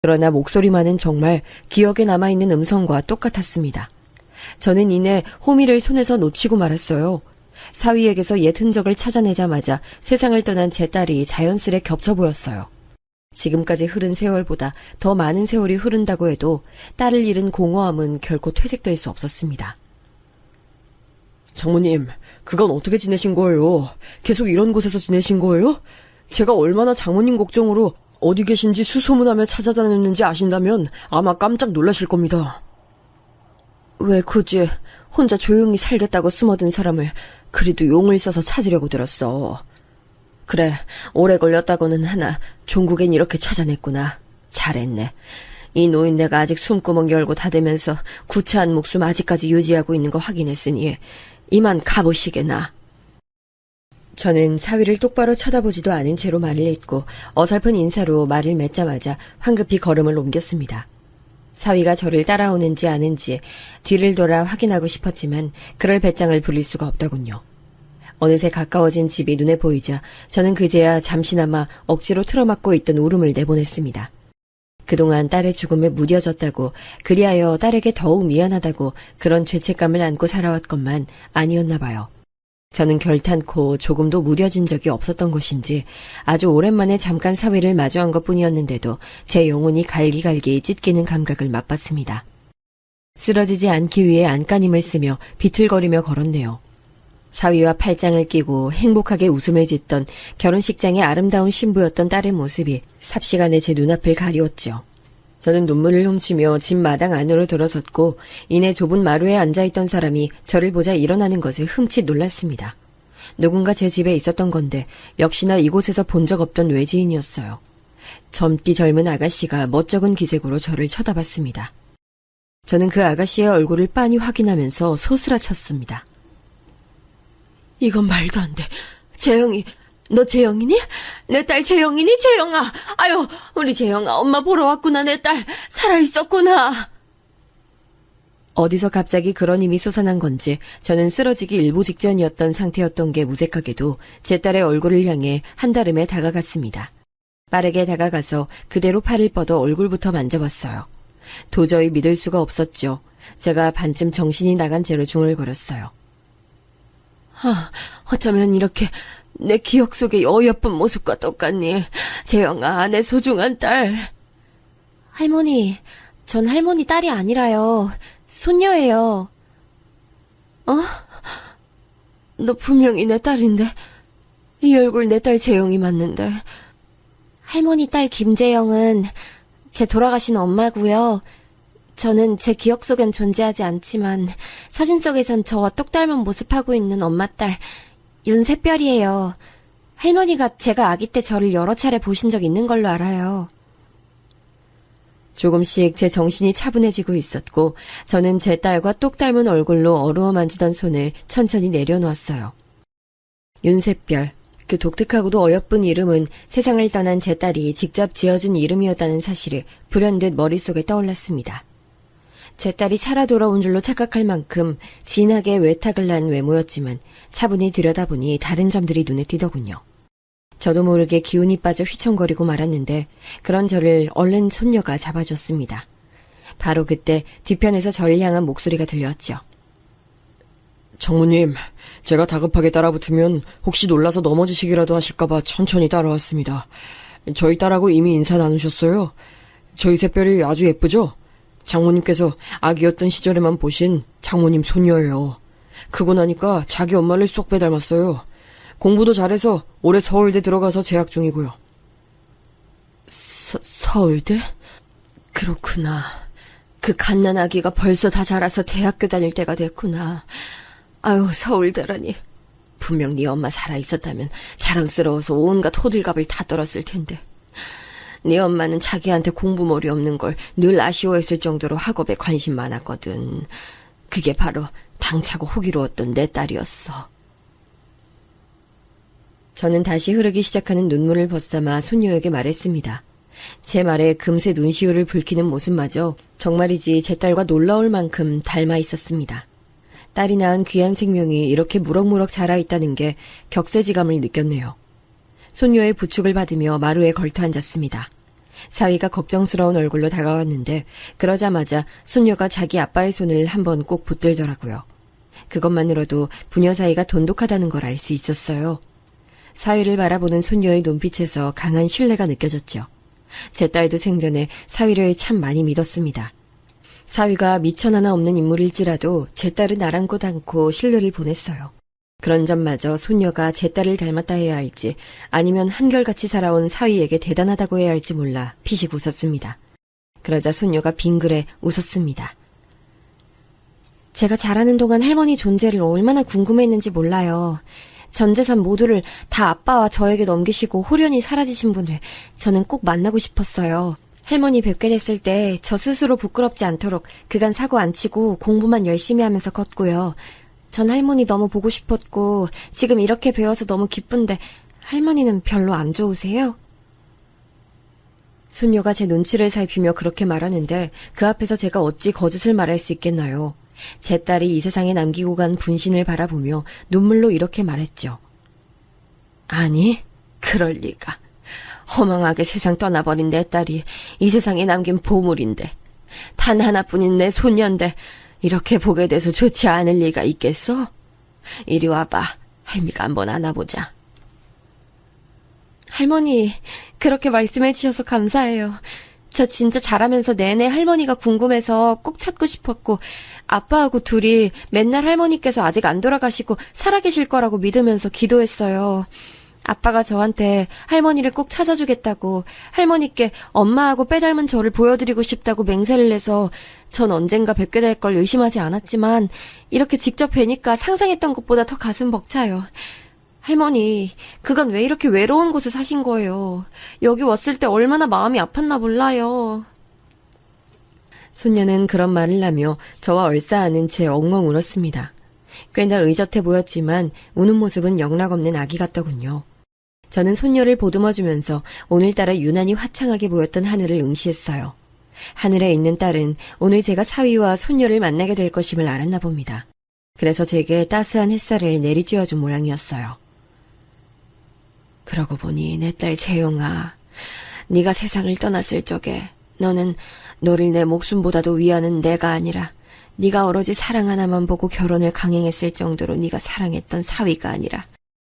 그러나 목소리만은 정말 기억에 남아있는 음성과 똑같았습니다. 저는 이내 호미를 손에서 놓치고 말았어요. 사위에게서 옛 흔적을 찾아내자마자 세상을 떠난 제 딸이 자연스레 겹쳐 보였어요. 지금까지 흐른 세월보다 더 많은 세월이 흐른다고 해도 딸을 잃은 공허함은 결코 퇴색될 수 없었습니다. 장모님, 그건 어떻게 지내신 거예요? 계속 이런 곳에서 지내신 거예요? 제가 얼마나 장모님 걱정으로 어디 계신지 수소문하며 찾아다녔는지 아신다면 아마 깜짝 놀라실 겁니다. 왜 굳이 혼자 조용히 살겠다고 숨어든 사람을 그리도 용을 써서 찾으려고 들었어. 그래, 오래 걸렸다고는 하나 종국엔 이렇게 찾아냈구나. 잘했네. 이 노인네가 아직 숨구멍 열고 닫으면서 구차한 목숨 아직까지 유지하고 있는 거 확인했으니 이만 가보시게나. 저는 사위를 똑바로 쳐다보지도 않은 채로 말을 잇고 어설픈 인사로 말을 맺자마자 황급히 걸음을 옮겼습니다. 사위가 저를 따라오는지 아는지 뒤를 돌아 확인하고 싶었지만 그럴 배짱을 부릴 수가 없더군요. 어느새 가까워진 집이 눈에 보이자 저는 그제야 잠시나마 억지로 틀어막고 있던 울음을 내보냈습니다. 그동안 딸의 죽음에 무뎌졌다고, 그리하여 딸에게 더욱 미안하다고 그런 죄책감을 안고 살아왔건만 아니었나 봐요. 저는 결탄코 조금도 무뎌진 적이 없었던 것인지 아주 오랜만에 잠깐 사위를 마주한 것뿐이었는데도 제 영혼이 갈기갈기 찢기는 감각을 맛봤습니다. 쓰러지지 않기 위해 안간힘을 쓰며 비틀거리며 걸었네요. 사위와 팔짱을 끼고 행복하게 웃음을 짓던 결혼식장의 아름다운 신부였던 딸의 모습이 삽시간에 제 눈앞을 가리웠죠. 저는 눈물을 훔치며 집 마당 안으로 들어섰고 이내 좁은 마루에 앉아있던 사람이 저를 보자 일어나는 것을 흠칫 놀랐습니다. 누군가 제 집에 있었던 건데 역시나 이곳에서 본 적 없던 외지인이었어요. 젊디 젊은 아가씨가 멋쩍은 기색으로 저를 쳐다봤습니다. 저는 그 아가씨의 얼굴을 빤히 확인하면서 소스라쳤습니다. 이건 말도 안 돼. 재영이, 너 재영이니? 내 딸 재영이니? 재영아! 아유, 우리 재영아, 엄마 보러 왔구나. 내 딸 살아있었구나. 어디서 갑자기 그런 힘이 솟아난 건지 저는 쓰러지기 일보 직전이었던 상태였던 게 무색하게도 제 딸의 얼굴을 향해 한달음에 다가갔습니다. 빠르게 다가가서 그대로 팔을 뻗어 얼굴부터 만져봤어요. 도저히 믿을 수가 없었죠. 제가 반쯤 정신이 나간 채로 중얼거렸어요. 어쩌면 이렇게 내 기억 속의 어여쁜 모습과 똑같니? 재영아, 내 소중한 딸. 할머니, 전 할머니 딸이 아니라요. 손녀예요. 너 분명히 내 딸인데 이 얼굴 내 딸 재영이 맞는데. 할머니 딸 김재영은 제 돌아가신 엄마고요. 저는 제 기억 속엔 존재하지 않지만 사진 속에선 저와 똑 닮은 모습하고 있는 엄마 딸 윤샛별이에요. 할머니가 제가 아기 때 저를 여러 차례 보신 적 있는 걸로 알아요. 조금씩 제 정신이 차분해지고 있었고 저는 제 딸과 똑 닮은 얼굴로 어루어 만지던 손을 천천히 내려놓았어요. 윤샛별, 그 독특하고도 어여쁜 이름은 세상을 떠난 제 딸이 직접 지어준 이름이었다는 사실이 불현듯 머릿속에 떠올랐습니다. 제 딸이 살아 돌아온 줄로 착각할 만큼 진하게 외탁을 난 외모였지만 차분히 들여다보니 다른 점들이 눈에 띄더군요. 저도 모르게 기운이 빠져 휘청거리고 말았는데 그런 저를 얼른 손녀가 잡아줬습니다. 바로 그때 뒤편에서 저를 향한 목소리가 들려왔죠. 장모님, 제가 다급하게 따라붙으면 혹시 놀라서 넘어지시기라도 하실까봐 천천히 따라왔습니다. 저희 딸하고 이미 인사 나누셨어요. 저희 샛별이 아주 예쁘죠? 장모님께서 아기였던 시절에만 보신 장모님 손녀예요. 크고 나니까 자기 엄마를 쏙 빼닮았어요. 공부도 잘해서 올해 서울대 들어가서 재학 중이고요. 서울대? 그렇구나. 그 갓난 아기가 벌써 다 자라서 대학교 다닐 때가 됐구나. 아유, 서울대라니. 분명 네 엄마 살아있었다면 자랑스러워서 온갖 호들갑을 다 떨었을 텐데. 네 엄마는 자기한테 공부머리 없는 걸 늘 아쉬워했을 정도로 학업에 관심 많았거든. 그게 바로 당차고 호기로웠던 내 딸이었어. 저는 다시 흐르기 시작하는 눈물을 벗삼아 손녀에게 말했습니다. 제 말에 금세 눈시울을 붉히는 모습마저 정말이지 제 딸과 놀라울 만큼 닮아 있었습니다. 딸이 낳은 귀한 생명이 이렇게 무럭무럭 자라있다는 게 격세지감을 느꼈네요. 손녀의 부축을 받으며 마루에 걸터 앉았습니다. 사위가 걱정스러운 얼굴로 다가왔는데 그러자마자 손녀가 자기 아빠의 손을 한번 꼭 붙들더라고요. 그것만으로도 부녀 사이가 돈독하다는 걸 알 수 있었어요. 사위를 바라보는 손녀의 눈빛에서 강한 신뢰가 느껴졌죠. 제 딸도 생전에 사위를 참 많이 믿었습니다. 사위가 미천 하나 없는 인물일지라도 제 딸은 아랑곳 않고 신뢰를 보냈어요. 그런 점마저 손녀가 제 딸을 닮았다 해야 할지 아니면 한결같이 살아온 사위에게 대단하다고 해야 할지 몰라 피식 웃었습니다. 그러자 손녀가 빙그레 웃었습니다. 제가 자라는 동안 할머니 존재를 얼마나 궁금했는지 몰라요. 전 재산 모두를 다 아빠와 저에게 넘기시고 홀연히 사라지신 분을 저는 꼭 만나고 싶었어요. 할머니 뵙게 됐을 때 저 스스로 부끄럽지 않도록 그간 사고 안 치고 공부만 열심히 하면서 컸고요. 전 할머니 너무 보고 싶었고 지금 이렇게 뵈어서 너무 기쁜데 할머니는 별로 안 좋으세요? 손녀가 제 눈치를 살피며 그렇게 말하는데 그 앞에서 제가 어찌 거짓을 말할 수 있겠나요? 제 딸이 이 세상에 남기고 간 분신을 바라보며 눈물로 이렇게 말했죠. 아니, 그럴 리가. 허망하게 세상 떠나버린 내 딸이 이 세상에 남긴 보물인데, 단 하나뿐인 내 손녀인데 이렇게 보게 돼서 좋지 않을 리가 있겠어? 이리 와봐. 할미가 한번 안아보자. 할머니, 그렇게 말씀해 주셔서 감사해요. 저 진짜 자라면서 내내 할머니가 궁금해서 꼭 찾고 싶었고 아빠하고 둘이 맨날 할머니께서 아직 안 돌아가시고 살아계실 거라고 믿으면서 기도했어요. 아빠가 저한테 할머니를 꼭 찾아주겠다고 할머니께 엄마하고 빼닮은 저를 보여드리고 싶다고 맹세를 해서 전 언젠가 뵙게 될 걸 의심하지 않았지만 이렇게 직접 뵈니까 상상했던 것보다 더 가슴 벅차요. 할머니, 그간 왜 이렇게 외로운 곳에 사신 거예요? 여기 왔을 때 얼마나 마음이 아팠나 몰라요. 손녀는 그런 말을 하며 저와 얼싸안은 채 엉엉 울었습니다. 꽤나 의젓해 보였지만 우는 모습은 영락없는 아기 같더군요. 저는 손녀를 보듬어주면서 오늘따라 유난히 화창하게 보였던 하늘을 응시했어요. 하늘에 있는 딸은 오늘 제가 사위와 손녀를 만나게 될 것임을 알았나 봅니다. 그래서 제게 따스한 햇살을 내리쬐어준 모양이었어요. 그러고 보니 내 딸 재용아, 네가 세상을 떠났을 적에 너는 너를 내 목숨보다도 위하는 내가 아니라 네가 오로지 사랑 하나만 보고 결혼을 강행했을 정도로 네가 사랑했던 사위가 아니라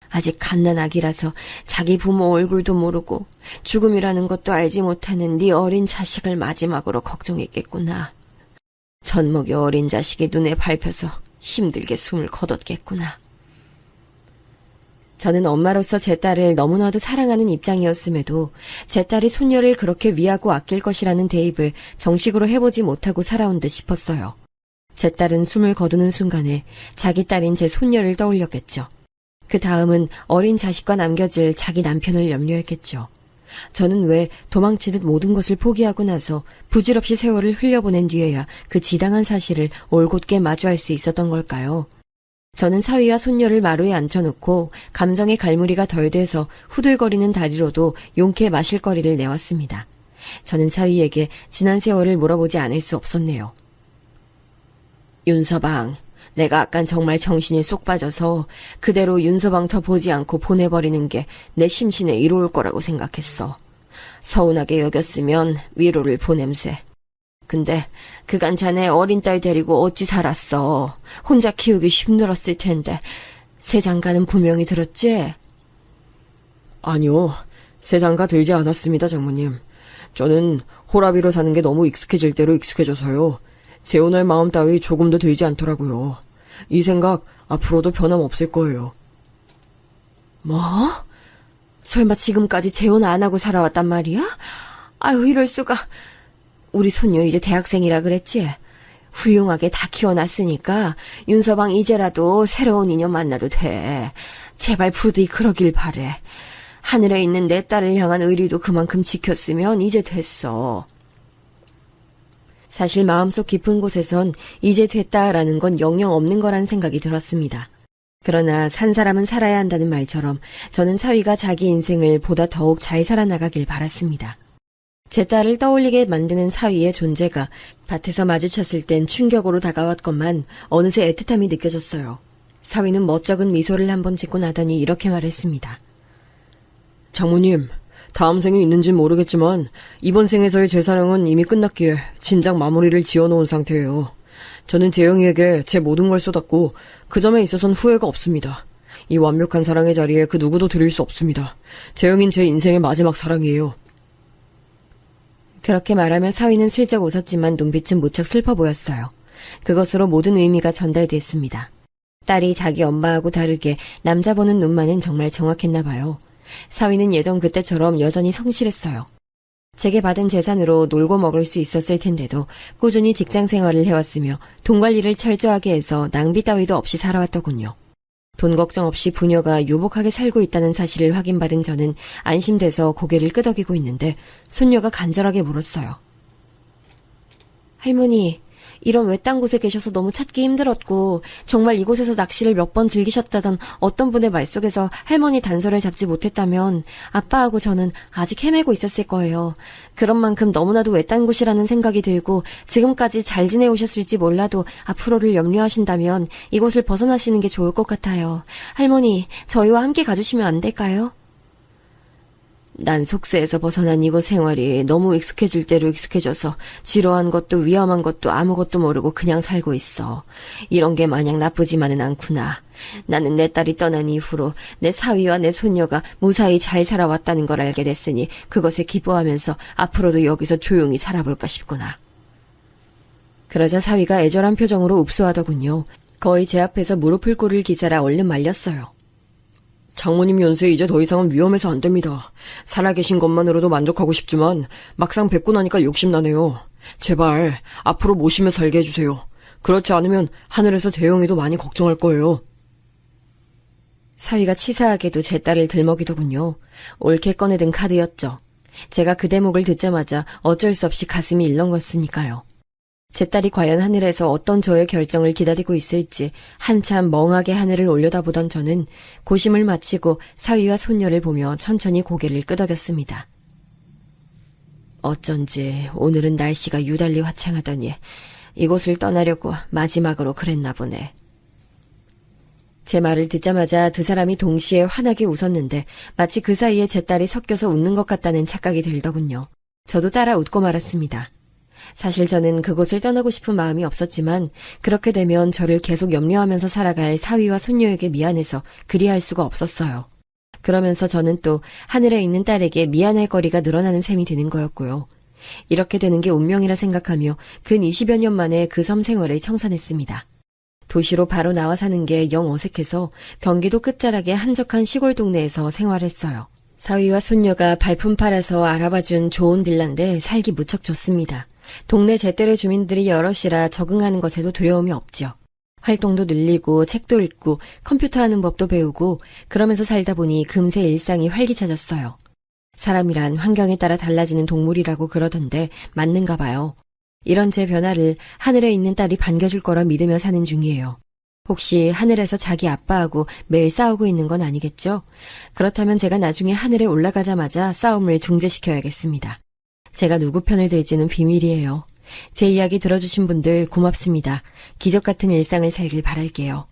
아직 갓난아기라서 자기 부모 얼굴도 모르고 죽음이라는 것도 알지 못하는 네 어린 자식을 마지막으로 걱정했겠구나. 젖먹이 어린 자식이 눈에 밟혀서 힘들게 숨을 거뒀겠구나. 저는 엄마로서 제 딸을 너무나도 사랑하는 입장이었음에도 제 딸이 손녀를 그렇게 위하고 아낄 것이라는 대입을 정식으로 해보지 못하고 살아온 듯 싶었어요. 제 딸은 숨을 거두는 순간에 자기 딸인 제 손녀를 떠올렸겠죠. 그 다음은 어린 자식과 남겨질 자기 남편을 염려했겠죠. 저는 왜 도망치듯 모든 것을 포기하고 나서 부질없이 세월을 흘려보낸 뒤에야 그 지당한 사실을 올곧게 마주할 수 있었던 걸까요? 저는 사위와 손녀를 마루에 앉혀놓고 감정의 갈무리가 덜 돼서 후들거리는 다리로도 용케 마실 거리를 내왔습니다. 저는 사위에게 지난 세월을 물어보지 않을 수 없었네요. 윤서방, 내가 아깐 정말 정신이 쏙 빠져서 그대로 윤서방 더 보지 않고 보내버리는 게 내 심신에 이로울 거라고 생각했어. 서운하게 여겼으면 위로를 보냄세. 근데 그간 자네 어린 딸 데리고 어찌 살았어. 혼자 키우기 힘들었을 텐데 세장가는 분명히 들었지? 아니요. 세장가 들지 않았습니다, 장모님. 저는 호라비로 사는 게 너무 익숙해질 대로 익숙해져서요. 재혼할 마음 따위 조금도 들지 않더라고요. 이 생각 앞으로도 변함없을 거예요. 뭐? 설마 지금까지 재혼 안 하고 살아왔단 말이야? 아유, 이럴 수가. 우리 손녀 이제 대학생이라 그랬지? 훌륭하게 다 키워놨으니까 윤서방 이제라도 새로운 인연 만나도 돼. 제발 부디 그러길 바래. 하늘에 있는 내 딸을 향한 의리도 그만큼 지켰으면 이제 됐어. 사실 마음속 깊은 곳에선 이제 됐다라는 건 영영 없는 거란 생각이 들었습니다. 그러나 산 사람은 살아야 한다는 말처럼 저는 사위가 자기 인생을 보다 더욱 잘 살아나가길 바랐습니다. 제 딸을 떠올리게 만드는 사위의 존재가 밭에서 마주쳤을 땐 충격으로 다가왔건만 어느새 애틋함이 느껴졌어요. 사위는 멋쩍은 미소를 한번 짓고 나더니 이렇게 말했습니다. 장모님, 다음 생이 있는진 모르겠지만 이번 생에서의 제 사랑은 이미 끝났기에 진작 마무리를 지어놓은 상태예요. 저는 재영이에게 제 모든 걸 쏟았고 그 점에 있어선 후회가 없습니다. 이 완벽한 사랑의 자리에 그 누구도 드릴 수 없습니다. 재영인 제 인생의 마지막 사랑이에요. 그렇게 말하며 사위는 슬쩍 웃었지만 눈빛은 무척 슬퍼 보였어요. 그것으로 모든 의미가 전달됐습니다. 딸이 자기 엄마하고 다르게 남자 보는 눈만은 정말 정확했나 봐요. 사위는 예전 그때처럼 여전히 성실했어요. 제게 받은 재산으로 놀고 먹을 수 있었을 텐데도 꾸준히 직장 생활을 해왔으며 돈 관리를 철저하게 해서 낭비 따위도 없이 살아왔더군요. 돈 걱정 없이 부녀가 유복하게 살고 있다는 사실을 확인받은 저는 안심돼서 고개를 끄덕이고 있는데 손녀가 간절하게 물었어요. 할머니, 이런 외딴 곳에 계셔서 너무 찾기 힘들었고 정말 이곳에서 낚시를 몇 번 즐기셨다던 어떤 분의 말 속에서 할머니 단서를 잡지 못했다면 아빠하고 저는 아직 헤매고 있었을 거예요. 그런 만큼 너무나도 외딴 곳이라는 생각이 들고 지금까지 잘 지내오셨을지 몰라도 앞으로를 염려하신다면 이곳을 벗어나시는 게 좋을 것 같아요. 할머니, 저희와 함께 가주시면 안 될까요? 난 속세에서 벗어난 이곳 생활이 너무 익숙해질 대로 익숙해져서 지루한 것도 위험한 것도 아무것도 모르고 그냥 살고 있어. 이런 게 마냥 나쁘지만은 않구나. 나는 내 딸이 떠난 이후로 내 사위와 내 손녀가 무사히 잘 살아왔다는 걸 알게 됐으니 그것에 기뻐하면서 앞으로도 여기서 조용히 살아볼까 싶구나. 그러자 사위가 애절한 표정으로 읍소하더군요. 거의 제 앞에서 무릎을 꿇을 기자라 얼른 말렸어요. 장모님 연세 이제 더 이상은 위험해서 안 됩니다. 살아계신 것만으로도 만족하고 싶지만 막상 뵙고 나니까 욕심나네요. 제발 앞으로 모시며 살게 해주세요. 그렇지 않으면 하늘에서 재영이도 많이 걱정할 거예요. 사위가 치사하게도 제 딸을 들먹이더군요. 옳게 꺼내든 카드였죠. 제가 그 대목을 듣자마자 어쩔 수 없이 가슴이 일렁거렸으니까요. 제 딸이 과연 하늘에서 어떤 저의 결정을 기다리고 있을지 한참 멍하게 하늘을 올려다보던 저는 고심을 마치고 사위와 손녀를 보며 천천히 고개를 끄덕였습니다. 어쩐지 오늘은 날씨가 유달리 화창하더니 이곳을 떠나려고 마지막으로 그랬나 보네. 제 말을 듣자마자 두 사람이 동시에 환하게 웃었는데 마치 그 사이에 제 딸이 섞여서 웃는 것 같다는 착각이 들더군요. 저도 따라 웃고 말았습니다. 사실 저는 그곳을 떠나고 싶은 마음이 없었지만 그렇게 되면 저를 계속 염려하면서 살아갈 사위와 손녀에게 미안해서 그리할 수가 없었어요. 그러면서 저는 또 하늘에 있는 딸에게 미안할 거리가 늘어나는 셈이 드는 거였고요. 이렇게 되는 게 운명이라 생각하며 근 20여 년 만에 그 섬 생활을 청산했습니다. 도시로 바로 나와 사는 게 영 어색해서 경기도 끝자락의 한적한 시골 동네에서 생활했어요. 사위와 손녀가 발품 팔아서 알아봐준 좋은 빌라인데 살기 무척 좋습니다. 동네 제때의 주민들이 여럿이라 적응하는 것에도 두려움이 없죠. 활동도 늘리고 책도 읽고 컴퓨터 하는 법도 배우고 그러면서 살다 보니 금세 일상이 활기차졌어요. 사람이란 환경에 따라 달라지는 동물이라고 그러던데 맞는가 봐요. 이런 제 변화를 하늘에 있는 딸이 반겨줄 거라 믿으며 사는 중이에요. 혹시 하늘에서 자기 아빠하고 매일 싸우고 있는 건 아니겠죠? 그렇다면 제가 나중에 하늘에 올라가자마자 싸움을 중재시켜야겠습니다. 제가 누구 편을 들지는 비밀이에요. 제 이야기 들어주신 분들 고맙습니다. 기적 같은 일상을 살길 바랄게요.